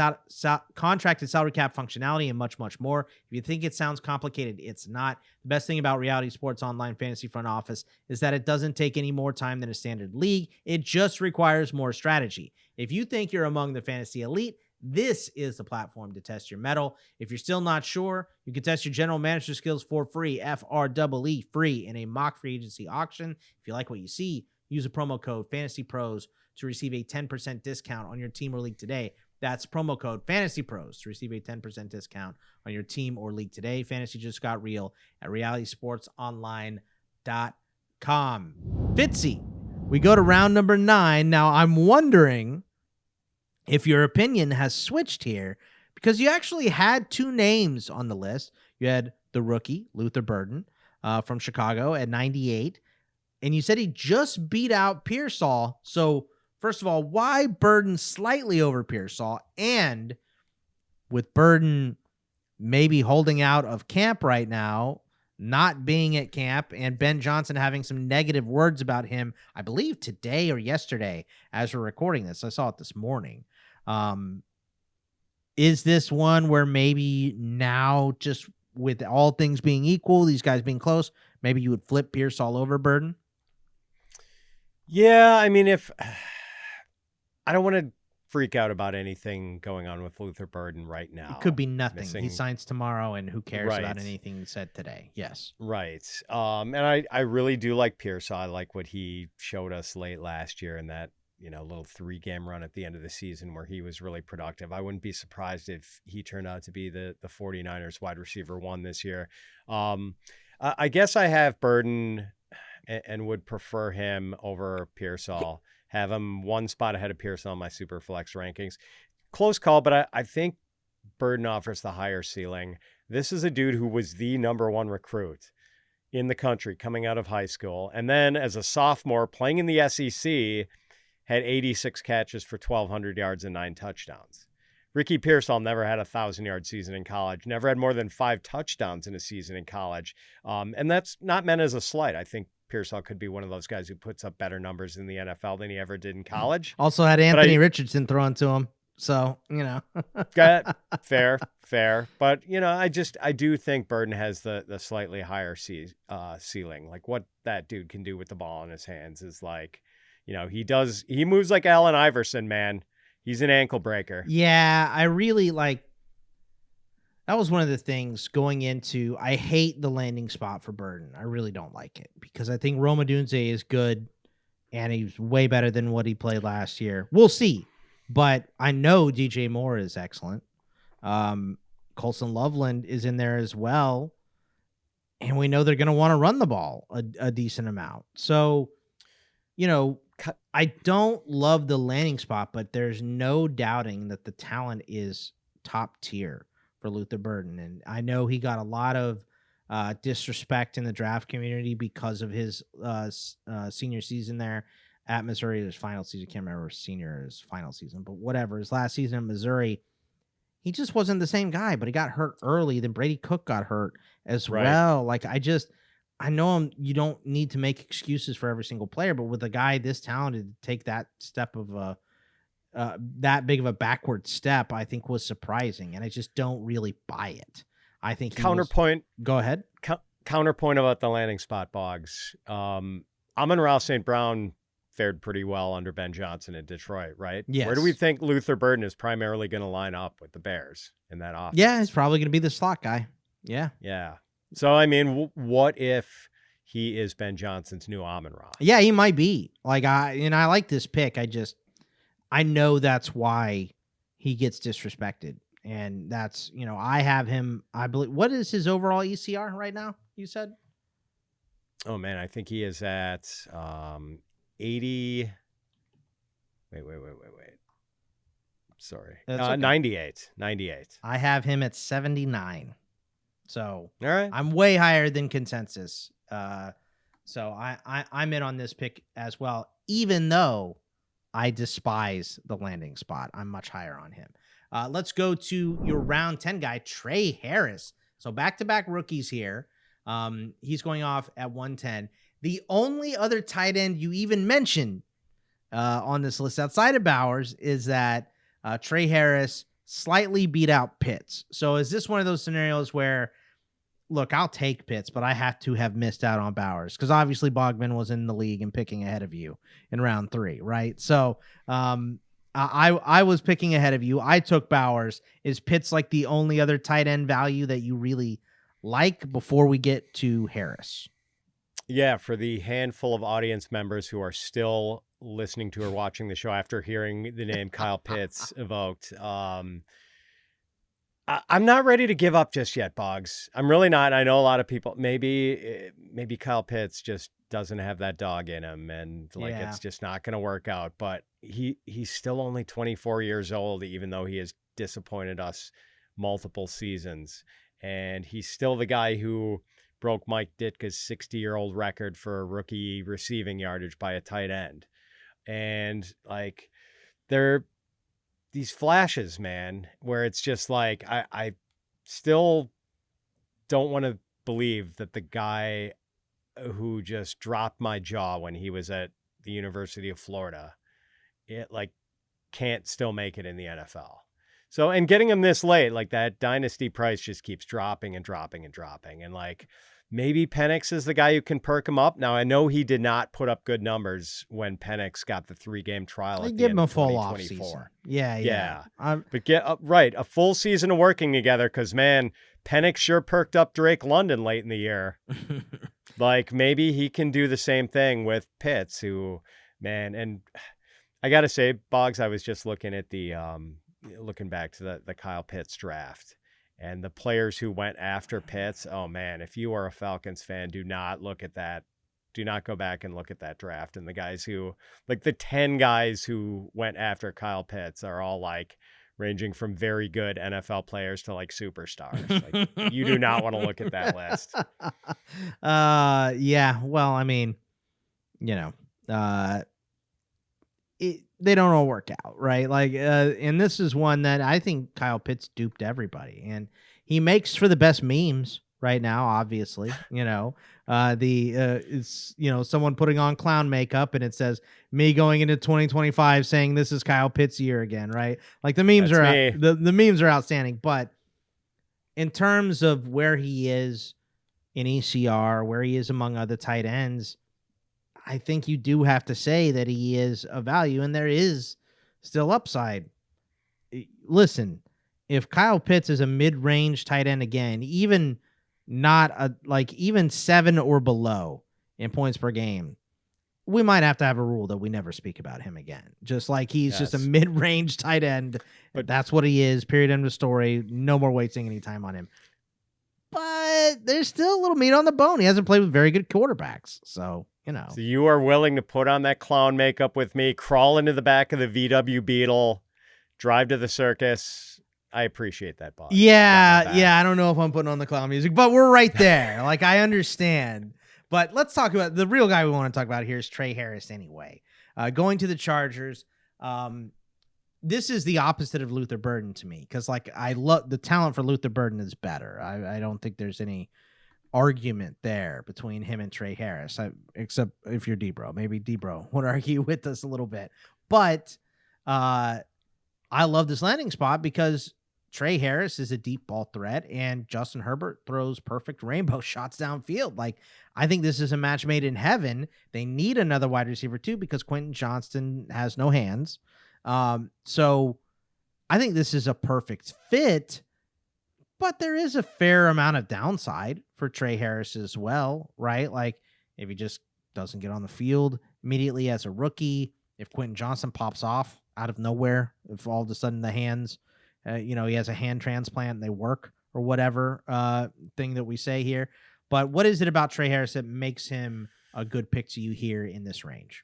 contracted salary cap functionality, and much, much more. If you think it sounds complicated, it's not. The best thing about Reality Sports Online Fantasy Front Office is that it doesn't take any more time than a standard league. It just requires more strategy. If you think you're among the fantasy elite, this is the platform to test your mettle. If you're still not sure, you can test your general manager skills for free, FREE, free, in a mock free agency auction. If you like what you see, use a promo code FantasyPros to receive a 10% discount on your team or league today. That's promo code FantasyPros to receive a 10% discount on your team or league today. Fantasy just got real at realitysportsonline.com. Fitzy, we go to round number 9. Now, I'm wondering if your opinion has switched here, because you actually had 2 names on the list. You had the rookie, Luther Burden, from Chicago at 98, and you said he just beat out Pearsall. So, first of all, why Burden slightly over Pearsall? And with Burden maybe holding out of camp right now, not being at camp, and Ben Johnson having some negative words about him, I believe today or yesterday as we're recording this. I saw it this morning. Is this one where maybe now, just with all things being equal, these guys being close, maybe you would flip Pearsall over Burden? Yeah, I mean, if I don't want to freak out about anything going on with Luther Burden right now. It could be nothing. He signs tomorrow, and who cares right. about anything said today? Yes. Right. And I really do like Pearsall. I like what he showed us late last year in that, little 3-game run at the end of the season where he was really productive. I wouldn't be surprised if he turned out to be the 49ers wide receiver 1 this year. I guess I have Burden and would prefer him over Pearsall. Have him 1 spot ahead of Pearsall on my Superflex rankings. Close call, but I think Burden offers the higher ceiling. This is a dude who was the number 1 recruit in the country coming out of high school. And then as a sophomore playing in the SEC, had 86 catches for 1,200 yards and 9 touchdowns. Ricky Pearsall never had a 1,000-yard season in college, never had more than 5 touchdowns in a season in college. And that's not meant as a slight. I think Pearsall could be one of those guys who puts up better numbers in the NFL than he ever did in college. Also had Anthony Richardson thrown to him. So, Fair. But, I do think Burden has the slightly higher ceiling. Like what that dude can do with the ball in his hands is like, he moves like Allen Iverson, man. He's an ankle breaker. Yeah, I really that was one of the things going into, I hate the landing spot for Burden. I really don't like it because I think Rome Odunze is good and he's way better than what he played last year. We'll see. But I know DJ Moore is excellent. Colson Loveland is in there as well. And we know they're going to want to run the ball a decent amount. So, I don't love the landing spot, but there's no doubting that the talent is top tier for Luther Burden. And I know he got a lot of disrespect in the draft community because of his senior season there at Missouri. His final season, I can't remember his senior or his final season, but whatever. His last season in Missouri, he just wasn't the same guy, but he got hurt early. Then Brady Cook got hurt as well. I know you don't need to make excuses for every single player, but with a guy this talented to take that step of that big of a backward step, I think was surprising, and I just don't really buy it. I think counterpoint. Go ahead. Counterpoint about the landing spot, Boggs. Amon-Ra St. Brown fared pretty well under Ben Johnson in Detroit, right? Yes. Where do we think Luther Burden is primarily going to line up with the Bears in that offense? Yeah, he's probably going to be the slot guy. Yeah. Yeah. So, I mean, what if he is Ben Johnson's new Amon-Ra? Yeah, he might be. I like this pick. I know that's why he gets disrespected. And that's, I have him, I believe, what is his overall ECR right now, you said? Oh, man, I think he is at 80. Wait. Sorry. Okay. 98. I have him at 79. So all right, I'm way higher than consensus. So I'm in on this pick as well, even though I despise the landing spot. I'm much higher on him. Let's go to your round 10 guy, Tre Harris. So back-to-back rookies here. He's going off at 110. The only other tight end you even mentioned on this list outside of Bowers is that Tre Harris slightly beat out Pitts. So is this one of those scenarios where, look, I'll take Pitts, but I have to have missed out on Bowers because obviously Bogman was in the league and picking ahead of you in round 3, right? So I was picking ahead of you. I took Bowers. Is Pitts like the only other tight end value that you really like before we get to Harris? Yeah, for the handful of audience members who are still listening to or watching the show after hearing the name Kyle Pitts evoked, I'm not ready to give up just yet, Boggs. I'm really not. I know a lot of people, maybe Kyle Pitts just doesn't have that dog in him and it's just not going to work out. But he's still only 24 years old, even though he has disappointed us multiple seasons. And he's still the guy who broke Mike Ditka's 60-year-old record for rookie receiving yardage by a tight end. And they're these flashes, man, where it's just like, I still don't want to believe that the guy who just dropped my jaw when he was at the University of Florida, can't still make it in the NFL. So, and getting him this late, that dynasty price just keeps dropping and dropping and dropping. And maybe Penix is the guy who can perk him up. Now, I know he did not put up good numbers when Penix got the 3-game trial at the end of 2024. Yeah. But get right, a full season of working together, because, man, Penix sure perked up Drake London late in the year. Maybe he can do the same thing with Pitts, who, man, and I got to say, Boggs, I was just looking at looking back to the Kyle Pitts draft. And the players who went after Pitts, oh, man, if you are a Falcons fan, do not look at that. Do not go back and look at that draft. And the guys who, the 10 guys who went after Pitts are all ranging from very good NFL players to superstars. You do not want to look at that list. Yeah. Well, I mean, they don't all work out, right? And this is one that I think Kyle Pitts duped everybody, and he makes for the best memes right now. Obviously, it's someone putting on clown makeup and it says me going into 2025 saying this is Kyle Pitts' year again, right? The memes the memes are outstanding, but in terms of where he is in ECR, where he is among other tight ends, I think you do have to say that he is a value, and there is still upside. Listen, if Kyle Pitts is a mid-range tight end again, even not even 7 or below in points per game, we might have to have a rule that we never speak about him again. Just he's just a mid-range tight end. But that's what he is. Period. End of story. No more wasting any time on him. But there's still a little meat on the bone. He hasn't played with very good quarterbacks. So, So you are willing to put on that clown makeup with me, crawl into the back of the VW Beetle, drive to the circus. I appreciate that, Bob. Yeah. I don't know if I'm putting on the clown music, but we're right there. I understand. But let's talk about the real guy we want to talk about here is Tre Harris anyway. Going to the Chargers. This is the opposite of Luther Burden to me, because I love the talent for Luther Burden is better. I don't think there's any argument there between him and Tre Harris, except if you're Debro. Maybe Debro would argue with us a little bit. But I love this landing spot because Tre Harris is a deep ball threat, and Justin Herbert throws perfect rainbow shots downfield. I think this is a match made in heaven. They need another wide receiver too, because Quentin Johnston has no hands. So I think this is a perfect fit, but there is a fair amount of downside for Tre Harris as well, right? If he just doesn't get on the field immediately as a rookie, if Quentin Johnston pops off out of nowhere, if all of a sudden the hands, he has a hand transplant and they work or whatever thing that we say here. But what is it about Tre Harris that makes him a good pick to you here in this range?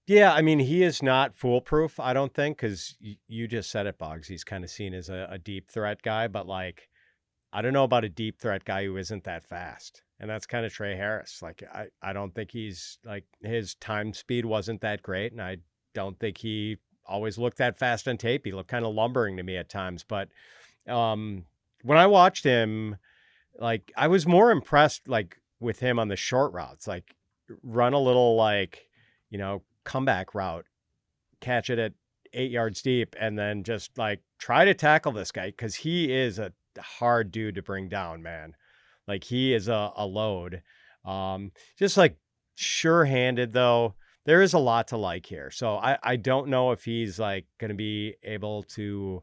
Yeah, I mean, he is not foolproof, I don't think, because you just said it, Boggs. He's kind of seen as a deep threat guy, but I don't know about a deep threat guy who isn't that fast. And that's kind of Tre Harris. Like, I don't think he's like, his time speed wasn't that great. And I don't think he always looked that fast on tape. He looked kind of lumbering to me at times. But when I watched him, like, I was more impressed, like, with him on the short routes, like run a little, like, comeback route, catch it at 8 yards deep, and then just like try to tackle this guy. Cause he is a hard dude to bring down, man. Like, he is a load. Just like sure-handed though. There is a lot to like here. So I don't know if he's like going to be able to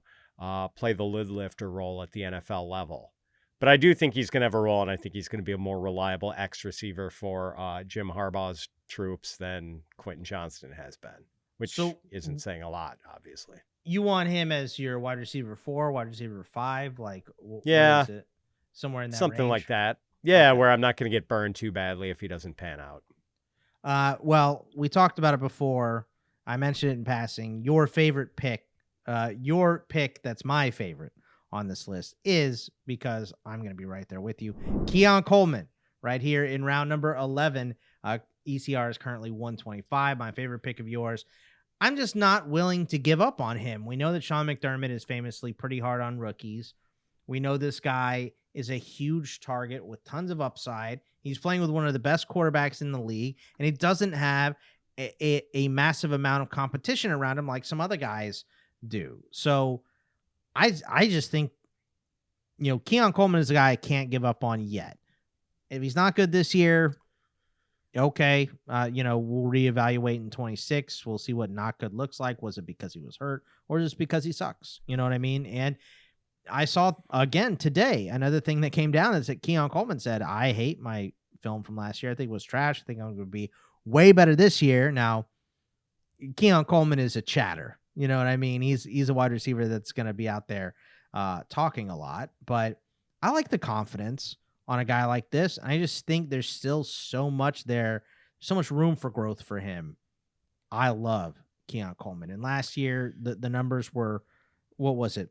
play the lid lifter role at the NFL level. But I do think he's going to have a role, and I think he's going to be a more reliable X receiver for Jim Harbaugh's troops than Quentin Johnston has been, which isn't saying a lot, obviously. You want him as your wide receiver 4, wide receiver 5? Like, yeah, what is it? Somewhere in that something range? like that. Yeah, okay. Where I'm not going to get burned too badly if he doesn't pan out. Well, we talked about it before. I mentioned it in passing. Your favorite pick, your pick that's my favorite on this list is, because I'm going to be right there with you, Keon Coleman, right here in round number 11. ECR is currently 125. My favorite pick of yours. I'm just not willing to give up on him. We know that Sean McDermott is famously pretty hard on rookies. We know this guy is a huge target with tons of upside. He's playing with one of the best quarterbacks in the league, and he doesn't have a massive amount of competition around him like some other guys do. So I just think, Keon Coleman is a guy I can't give up on yet. If he's not good this year, okay, we'll reevaluate in 26. We'll see what not good looks like. Was it because he was hurt, or just because he sucks? You know what I mean? And I saw, again, today, another thing that came down is that Keon Coleman said, I hate my film from last year. I think it was trash. I think I'm going to be way better this year. Now, Keon Coleman is a chatter. You know what I mean? He's a wide receiver that's going to be out there talking a lot. But I like the confidence on a guy like this. I just think there's still so much there, so much room for growth for him. I love Keon Coleman. And last year, the numbers were, what was it?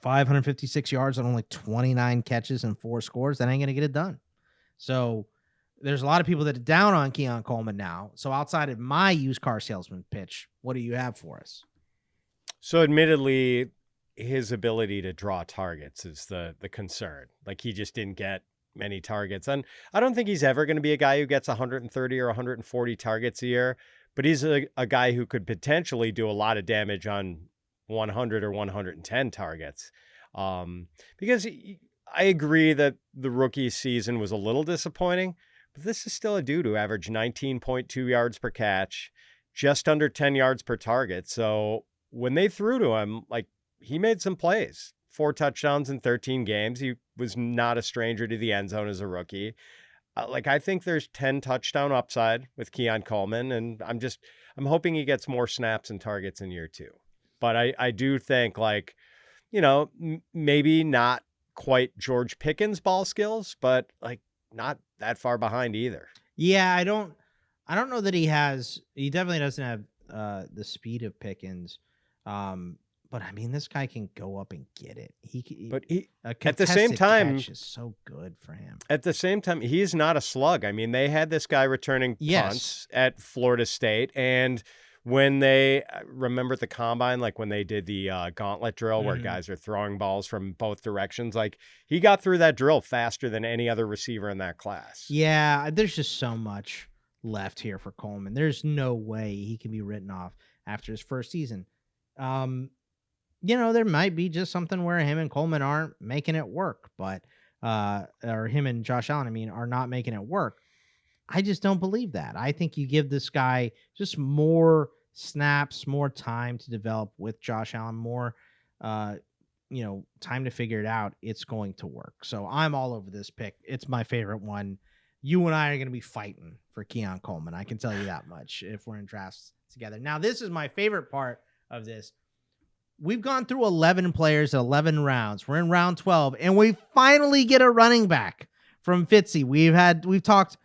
556 yards on only 29 catches and 4 scores. That ain't going to get it done. So there's a lot of people that are down on Keon Coleman now. So outside of my used car salesman pitch, what do you have for us? So admittedly, his ability to draw targets is the concern. Like, he just didn't get many targets. And I don't think he's ever going to be a guy who gets 130 or 140 targets a year, but he's a guy who could potentially do a lot of damage on 100 or 110 targets. Because I agree that the rookie season was a little disappointing, but this is still a dude who averaged 19.2 yards per catch, just under 10 yards per target. So when they threw to him, like, he made some plays, 4 touchdowns in 13 games. He was not a stranger to the end zone as a rookie. I think there's 10 touchdown upside with Keon Coleman, and I'm hoping he gets more snaps and targets in year 2. But I do think, like, maybe not quite George Pickens ball skills, but like not that far behind either. Yeah, I don't know that he definitely doesn't have the speed of Pickens. But I mean, this guy can go up and get it. But at the same time, catch is so good for him. At the same time, he's not a slug. I mean, they had this guy returning punts at Florida State, and when they remember the combine, like when they did the gauntlet drill where guys are throwing balls from both directions, like he got through that drill faster than any other receiver in that class. Yeah, there's just so much left here for Coleman. There's no way he can be written off after his first season. There might be just something where him and Coleman aren't making it work, but or him and Josh Allen, are not making it work. I just don't believe that. I think you give this guy just more snaps, more time to develop with Josh Allen, more, time to figure it out. It's going to work. So I'm all over this pick. It's my favorite one. You and I are going to be fighting for Keon Coleman. I can tell you that much if we're in drafts together. Now, this is my favorite part of this. We've gone through 11 players at 11 rounds. We're in round 12, and we finally get a running back from Fitzy. We've talked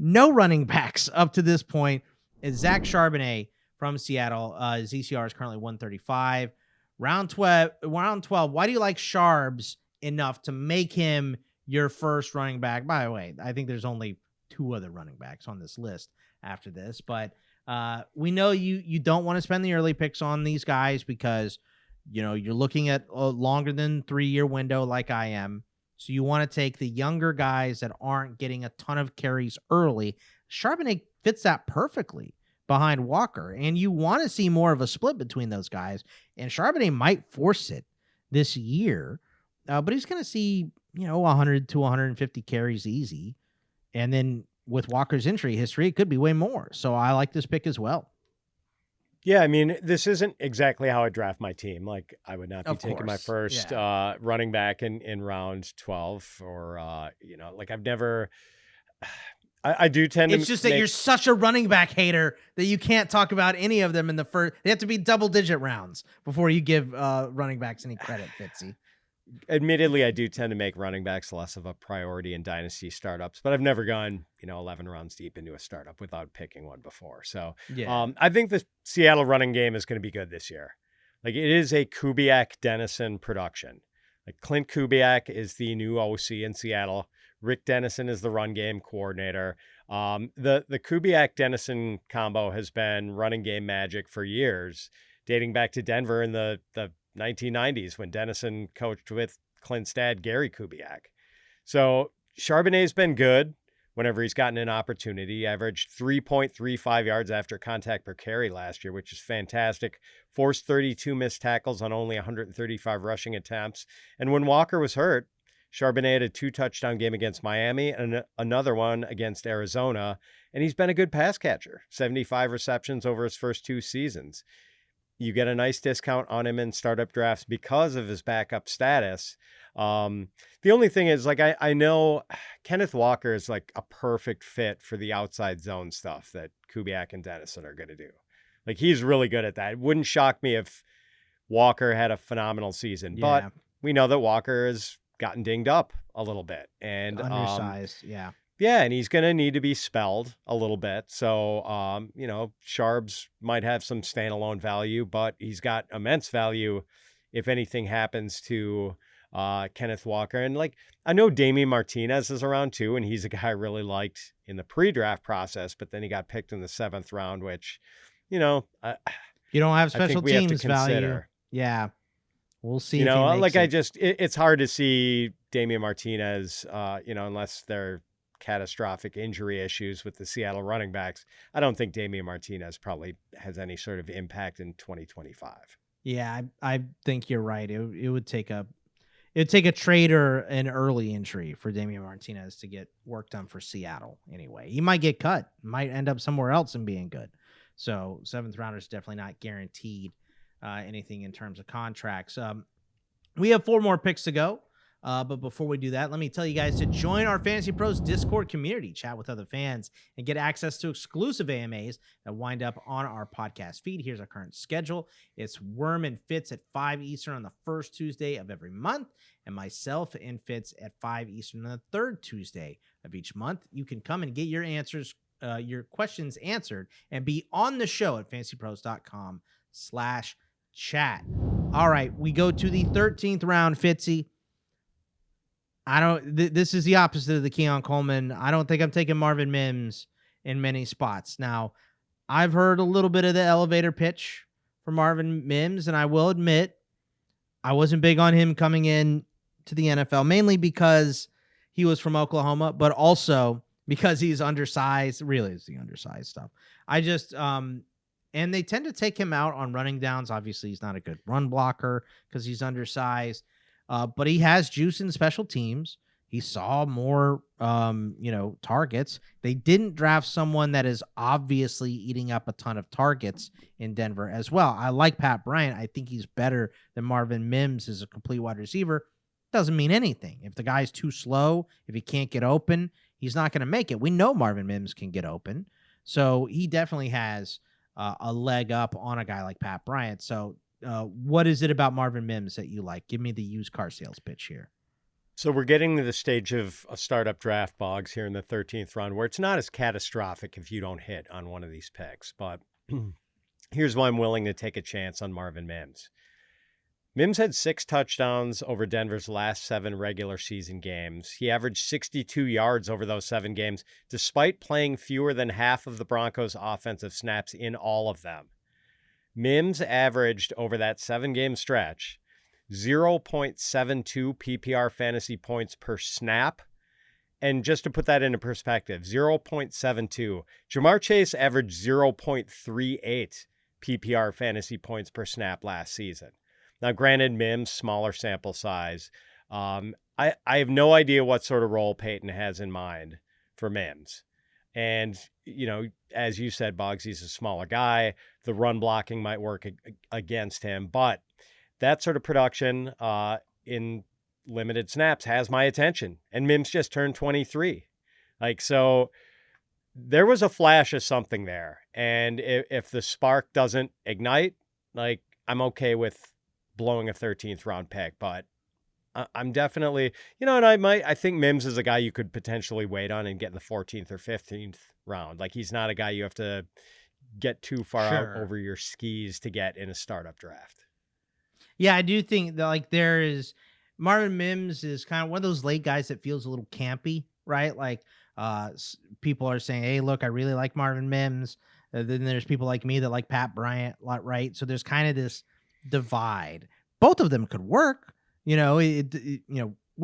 no running backs up to this point. Is Zach Charbonnet from Seattle. His ECR is currently 135. Round 12. Why do you like Sharbs enough to make him your first running back. By the way, I think there's only 2 other running backs on this list after this, but we know you don't want to spend the early picks on these guys because, you're looking at a longer than 3-year window like I am. So you want to take the younger guys that aren't getting a ton of carries early. Charbonnet fits that perfectly behind Walker, and you want to see more of a split between those guys. And Charbonnet might force it this year, but he's going to see, 100 to 150 carries easy. And then with Walker's injury history, it could be way more. So I like this pick as well. Yeah, I mean, this isn't exactly how I draft my team. Like, I would not be taking my first running back in round 12 or, I've never... I do tend to... It's just that you're such a running back hater that you can't talk about any of them in the first... They have to be double-digit rounds before you give running backs any credit, Fitzy. Admittedly, I do tend to make running backs less of a priority in dynasty startups, but I've never gone, 11 rounds deep into a startup without picking one before. So I think the Seattle running game is going to be good this year. Like, it is a Kubiak-Dennison production. Like, Clint Kubiak is the new OC in Seattle. Rick Dennison is the run game coordinator. The Kubiak-Dennison combo has been running game magic for years, dating back to Denver in the 1990s when Dennison coached with Clint's dad, Gary Kubiak. So Charbonnet's been good whenever he's gotten an opportunity. He averaged 3.35 yards after contact per carry last year, which is fantastic. Forced 32 missed tackles on only 135 rushing attempts. And when Walker was hurt, Charbonnet had a 2-touchdown game against Miami and another one against Arizona. And he's been a good pass catcher, 75 receptions over his first 2 seasons. You get a nice discount on him in startup drafts because of his backup status. The only thing is, like, I know Kenneth Walker is like a perfect fit for the outside zone stuff that Kubiak and Dennison are going to do. Like, he's really good at that. It wouldn't shock me if Walker had a phenomenal season, but we know that Walker has gotten dinged up a little bit and undersized. Yeah, and he's going to need to be spelled a little bit. So, Charbs might have some standalone value, but he's got immense value if anything happens to Kenneth Walker. And, like, I know Damian Martinez is around too, and he's a guy I really liked in the pre-draft process, but then he got picked in the 7th round, which, you don't have special teams value. Yeah. We'll see. It's hard to see Damian Martinez, unless they're catastrophic injury issues with the Seattle running backs. I don't think Damian Martinez probably has any sort of impact in 2025. Yeah, I think you're right. It would take a trade or an early injury for Damian Martinez to get work done for Seattle anyway. He might get cut, might end up somewhere else and being good. So 7th rounder is definitely not guaranteed anything in terms of contracts. We have 4 more picks to go. But before we do that, let me tell you guys to join our Fantasy Pros Discord community, chat with other fans, and get access to exclusive AMAs that wind up on our podcast feed. Here's our current schedule. It's Worm and Fitz at 5 Eastern on the first Tuesday of every month, and myself and Fitz at 5 Eastern on the third Tuesday of each month. You can come and get your your questions answered and be on the show at fantasypros.com/chat. All right, we go to the 13th round, Fitzy. This is the opposite of the Keon Coleman. I don't think I'm taking Marvin Mims in many spots. Now, I've heard a little bit of the elevator pitch for Marvin Mims, and I will admit I wasn't big on him coming in to the NFL, mainly because he was from Oklahoma, but also because he's undersized. Really, it's the undersized stuff. And they tend to take him out on running downs. Obviously, he's not a good run blocker because he's undersized. But he has juice in special teams. He saw more, targets. They didn't draft someone that is obviously eating up a ton of targets in Denver as well. I like Pat Bryant. I think he's better than Marvin Mims as a complete wide receiver. Doesn't mean anything. If the guy's too slow, if he can't get open, he's not going to make it. We know Marvin Mims can get open. So he definitely has a leg up on a guy like Pat Bryant. So what is it about Marvin Mims that you like? Give me the used car sales pitch here. So we're getting to the stage of a startup draft, Boggs, here in the 13th round, where it's not as catastrophic if you don't hit on one of these picks. But here's why I'm willing to take a chance on Marvin Mims. Mims had 6 touchdowns over Denver's last 7 regular season games. He averaged 62 yards over those 7 games, despite playing fewer than half of the Broncos' offensive snaps in all of them. Mims averaged over that 7-game stretch 0.72 PPR fantasy points per snap. And just to put that into perspective, 0.72. Jamar Chase averaged 0.38 PPR fantasy points per snap last season. Now, granted, Mims, smaller sample size. I have no idea what sort of role Peyton has in mind for Mims. And, as you said, Boggs, he's a smaller guy. The run blocking might work against him. But that sort of production in limited snaps has my attention. And Mims just turned 23. So there was a flash of something there. And if the spark doesn't ignite, I'm okay with blowing a 13th round pick, but I'm definitely, and I think Mims is a guy you could potentially wait on and get in the 14th or 15th round. He's not a guy you have to get too far out over your skis to get in a startup draft. Yeah, I do think that there is Marvin Mims is kind of one of those late guys that feels a little campy, right? People are saying, hey, look, I really like Marvin Mims. Then there's people like me that like Pat Bryant, right? So there's kind of this divide. Both of them could work. We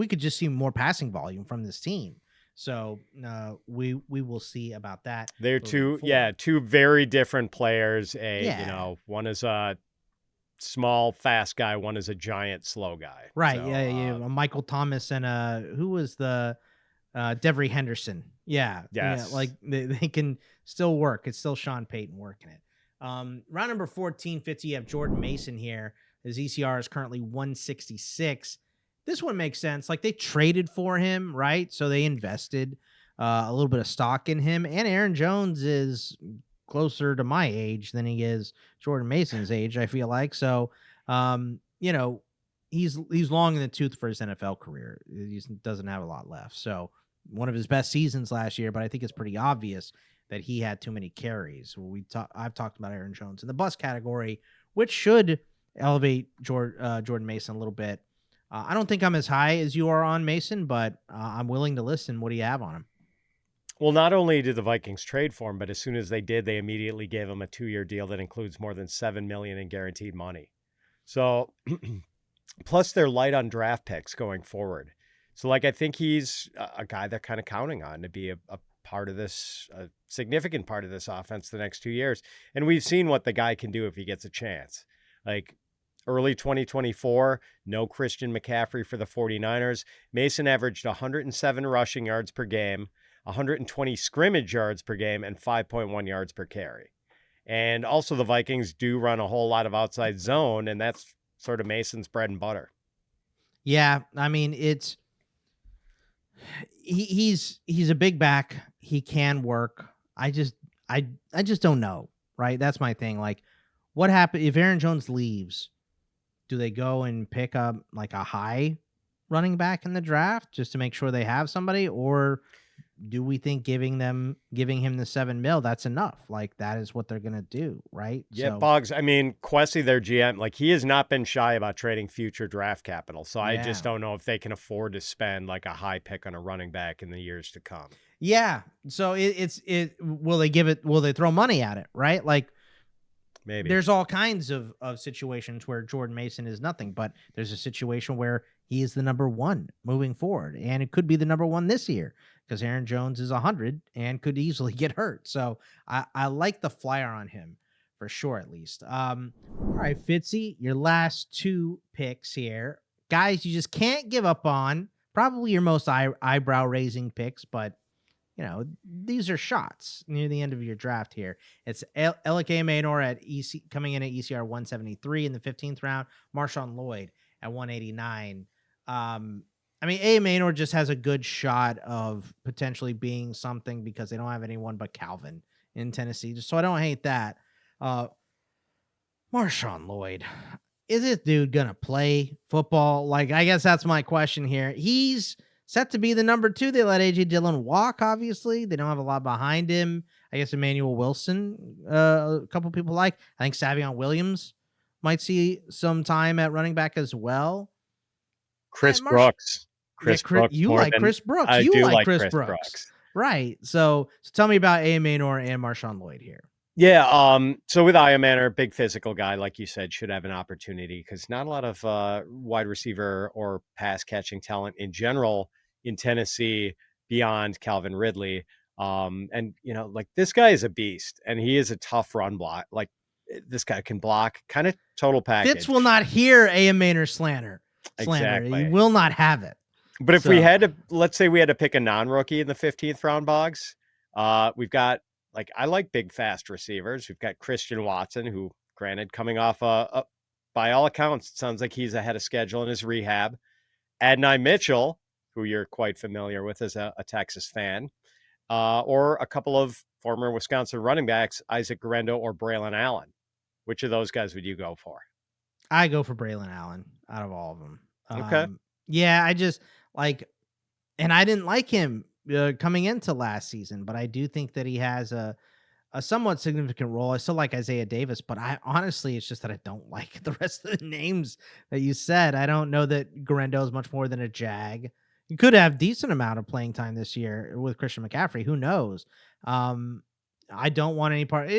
could just see more passing volume from this team. So we will see about that. They're two very different players. One is a small, fast guy. One is a giant, slow guy. Right. So, Michael Thomas and who was the Devery Henderson. Yeah. Yes. They can still work. It's still Sean Payton working it. Round number 14, 50, you have Jordan Mason here. His ECR is currently 166. This one makes sense. They traded for him, right? So they invested a little bit of stock in him. And Aaron Jones is closer to my age than he is Jordan Mason's age, I feel like. So, he's long in the tooth for his NFL career. He doesn't have a lot left. So one of his best seasons last year, but I think it's pretty obvious that he had too many carries. I've talked about Aaron Jones in the bust category, which should elevate Jordan Mason a little bit. I don't think I'm as high as you are on Mason, but I'm willing to listen. What do you have on him? Well, not only did the Vikings trade for him, but as soon as they did, they immediately gave him a 2-year deal that includes more than $7 million in guaranteed money. So, plus they're light on draft picks going forward. So, I think he's a guy they're kind of counting on to be a part of this, a significant part of this offense the next 2 years. And we've seen what the guy can do if he gets a chance. Early 2024, no Christian McCaffrey for the 49ers. Mason averaged 107 rushing yards per game, 120 scrimmage yards per game, and 5.1 yards per carry. And also the Vikings do run a whole lot of outside zone, and that's sort of Mason's bread and butter. Yeah, I mean, he's a big back. He can work. I just don't know, right? That's my thing. What happens if Aaron Jones leaves? Do they go and pick up a high running back in the draft just to make sure they have somebody, or do we think giving him the $7 million, that's enough? That is what they're gonna do, right? Yeah, so, Boggs. I mean, Kwesi, their GM, he has not been shy about trading future draft capital. So I just don't know if they can afford to spend a high pick on a running back in the years to come. Yeah. So will they throw money at it, right? Maybe. There's all kinds of situations where Jordan Mason is nothing, but there's a situation where he is the number one moving forward, and it could be the number one this year because Aaron Jones is 100 and could easily get hurt. So I like the flyer on him for sure, at least. All right, Fitzy, your last 2 picks here. Guys you just can't give up on. Probably your most eyebrow-raising picks, but these are shots near the end of your draft here. It's Elic Ayomanor at coming in at ECR 173 in the 15th round. MarShawn Lloyd at 189. Ayomanor just has a good shot of potentially being something because they don't have anyone but Calvin in Tennessee. So I don't hate that. MarShawn Lloyd. Is this dude going to play football? I guess that's my question here. He's set to be the number 2. They let A.J. Dillon walk, obviously. They don't have a lot behind him. I guess Emmanuel Wilson, a couple people like. I think Savion Williams might see some time at running back as well. Chris Brooks. You like Chris Brooks. I you do like like Chris Brooks. Right. So tell me about Ayomanor and MarShawn Lloyd here. Yeah. So with Ayomanor, big physical guy, like you said, should have an opportunity because not a lot of wide receiver or pass catching talent in general in Tennessee beyond Calvin Ridley. And like this guy is a beast and he is a tough run block. Like this guy can block, kind of total package. Fitz will not hear Ayomanor slander. Exactly. He will not have it. But if we had to, let's say we had to pick a non-rookie in the 15th round, Boggs, we've got, like, I like big, fast receivers. We've got Christian Watson, who, granted, coming off, by all accounts, it sounds like he's ahead of schedule in his rehab. Adonai Mitchell, who you're quite familiar with as a Texas fan, or a couple of former Wisconsin running backs, Isaac Guerendo or Braylon Allen. Which of those guys would you go for? I go for Braylon Allen out of all of them. Okay. Yeah, I just and I didn't like him coming into last season, but I do think that he has a somewhat significant role. I still like Isaiah Davis, but I honestly, it's just that I don't like the rest of the names that you said. I don't know that Guerendo is much more than a Jag. You could have decent amount of playing time this year with Christian McCaffrey. Who knows? I don't want any part.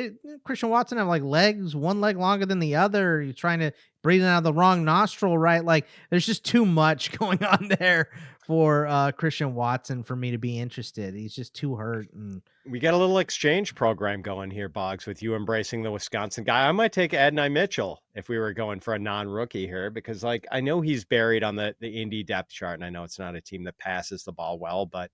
Christian Watson have like legs, one leg longer than the other. You're trying to breathe out of the wrong nostril, right? Like there's just too much going on there for Christian Watson for me to be interested. He's just too hurt. And we got a little exchange program going here, Boggs, with you embracing the Wisconsin guy. I might take Adonai Mitchell if we were going for a non-rookie here, because like I know he's buried on the Indy depth chart, and I know it's not a team that passes the ball well, but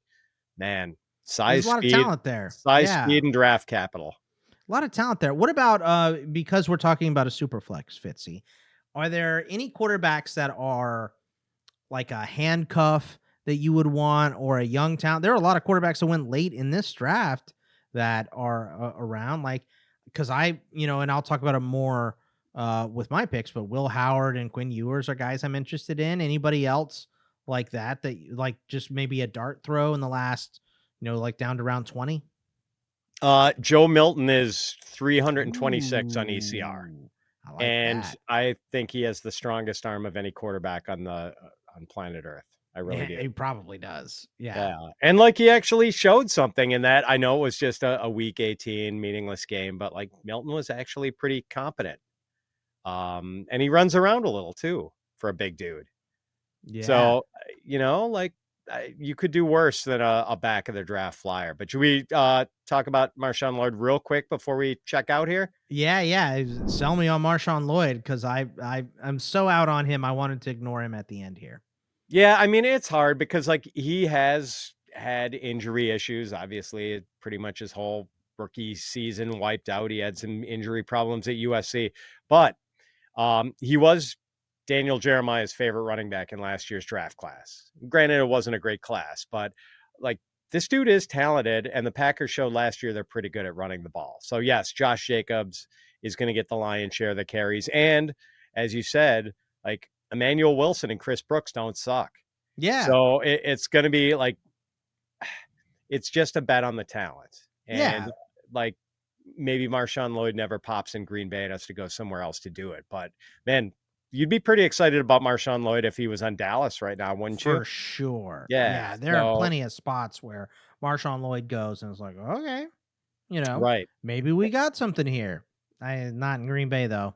man, size, there's a lot speed, of talent there. Speed, and draft capital. A lot of talent there. What about because we're talking about a super flex, Fitzy? Are there any quarterbacks that are like a handcuff that you would want, or a young talent? There are a lot of quarterbacks that went late in this draft that are around. Like, because and I'll talk about it more with my picks, but Will Howard and Quinn Ewers are guys I'm interested in. Anybody else like that like just maybe a dart throw in the last, like down to round 20? Joe Milton is 326 on ECR. I think he has the strongest arm of any quarterback on planet Earth. I really do. He probably does. Yeah. And like he actually showed something in that. I know it was just a week 18 meaningless game, but like Milton was actually pretty competent. And he runs around a little too for a big dude. Yeah. So, you could do worse than a back of the draft flyer. But should we talk about MarShawn Lloyd real quick before we check out here? Yeah. Sell me on MarShawn Lloyd, because I'm so out on him. I wanted to ignore him at the end here. Yeah, I mean, it's hard because like he has had injury issues. Obviously, pretty much his whole rookie season wiped out. He had some injury problems at USC, but he was Daniel Jeremiah's favorite running back in last year's draft class. Granted, it wasn't a great class, but like this dude is talented, and the Packers showed last year they're pretty good at running the ball. So yes, Josh Jacobs is going to get the lion's share of the carries. And as you said, like Emmanuel Wilson and Chris Brooks don't suck. Yeah. So it's going to be like, it's just a bet on the talent. And like maybe MarShawn Lloyd never pops in Green Bay and has to go somewhere else to do it. But man, you'd be pretty excited about MarShawn Lloyd if he was on Dallas right now, wouldn't you? For sure. Yeah. There are plenty of spots where MarShawn Lloyd goes and it's like, okay, right. Maybe we got something here. Not in Green Bay though.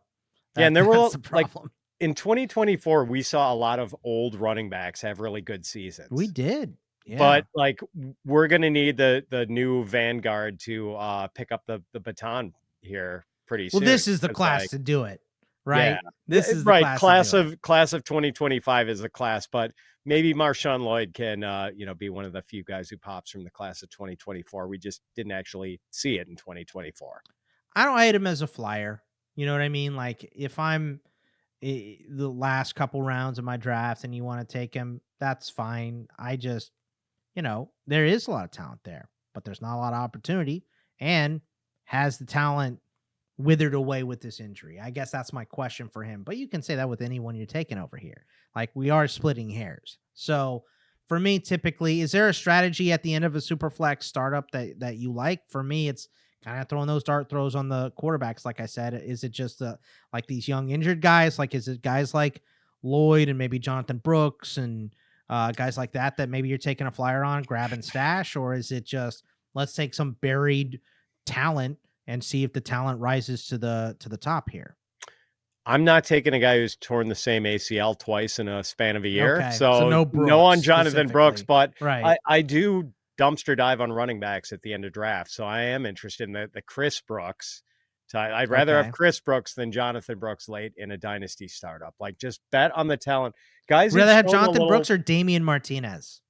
And there were the problem. Like in 2024, we saw a lot of old running backs have really good seasons. We did. Yeah. But like we're going to need the new vanguard to pick up the baton here pretty soon. Well, this is the class to do it. Right. Yeah. This is right. The class of 2025 is the class, but maybe MarShawn Lloyd can, be one of the few guys who pops from the class of 2024. We just didn't actually see it in 2024. I don't hate him as a flyer. You know what I mean? Like if I'm the last couple rounds of my draft and you want to take him, that's fine. I just, there is a lot of talent there, but there's not a lot of opportunity, and has the talent withered away with this injury? I guess that's my question for him. But you can say that with anyone you're taking over here. Like we are splitting hairs. So for me, typically, is there a strategy at the end of a Superflex startup that you like? For me, it's kind of throwing those dart throws on the quarterbacks. Like I said, is it just like these young injured guys? Like, is it guys like Lloyd and maybe Jonathan Brooks and guys like that maybe you're taking a flyer on, grab and stash? Or is it just, let's take some buried talent and see if the talent rises to the top here? I'm not taking a guy who's torn the same ACL twice in a span of a year. Okay. So no Brooks, no on Jonathan Brooks, but right. I do dumpster dive on running backs at the end of drafts. So I am interested in the Chris Brooks. So I'd rather have Chris Brooks than Jonathan Brooks late in a dynasty startup. Like, just bet on the talent. Guys, rather have Jonathan Brooks or Damian Martinez?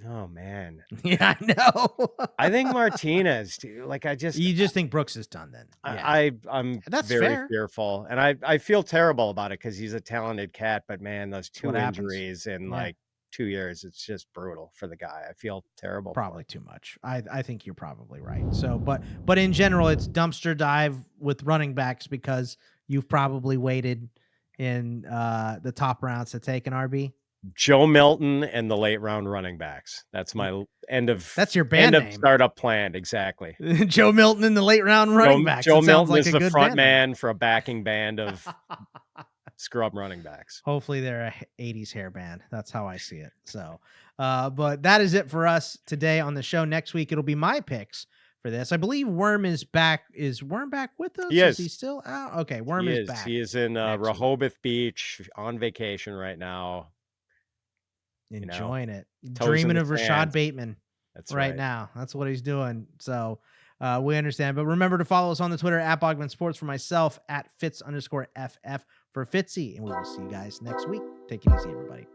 Oh man. Yeah, I know. I think Martinez, dude. Like, you just think Brooks is done then? Yeah. I'm That's very fair. fearful, and I feel terrible about it because he's a talented cat. But man, those two injuries in like 2 years, it's just brutal for the guy. I feel terrible. Probably too much. I think you're probably right. So, but in general, it's dumpster dive with running backs because you've probably waited in the top rounds to take an RB. Joe Milton and the late round running backs. That's my That's your band name. Of startup plan. Exactly. Joe Milton and the late round running backs. Joe Milton is the front man for a backing band of scrub running backs. Hopefully they're a 80s hair band. That's how I see it. So, but that is it for us today on the show. Next week, it'll be my picks for this. I believe Worm is back. Is Worm back with us? Yes. Is he still out? Okay. Worm is back. He is in Rehoboth Beach on vacation right now. Enjoying it. Dreaming of Rashad Bateman. That's right now. That's what he's doing. So we understand. But remember to follow us on the Twitter at Bogman Sports, for myself at Fitz_FF for Fitzy. And we will see you guys next week. Take it easy, everybody.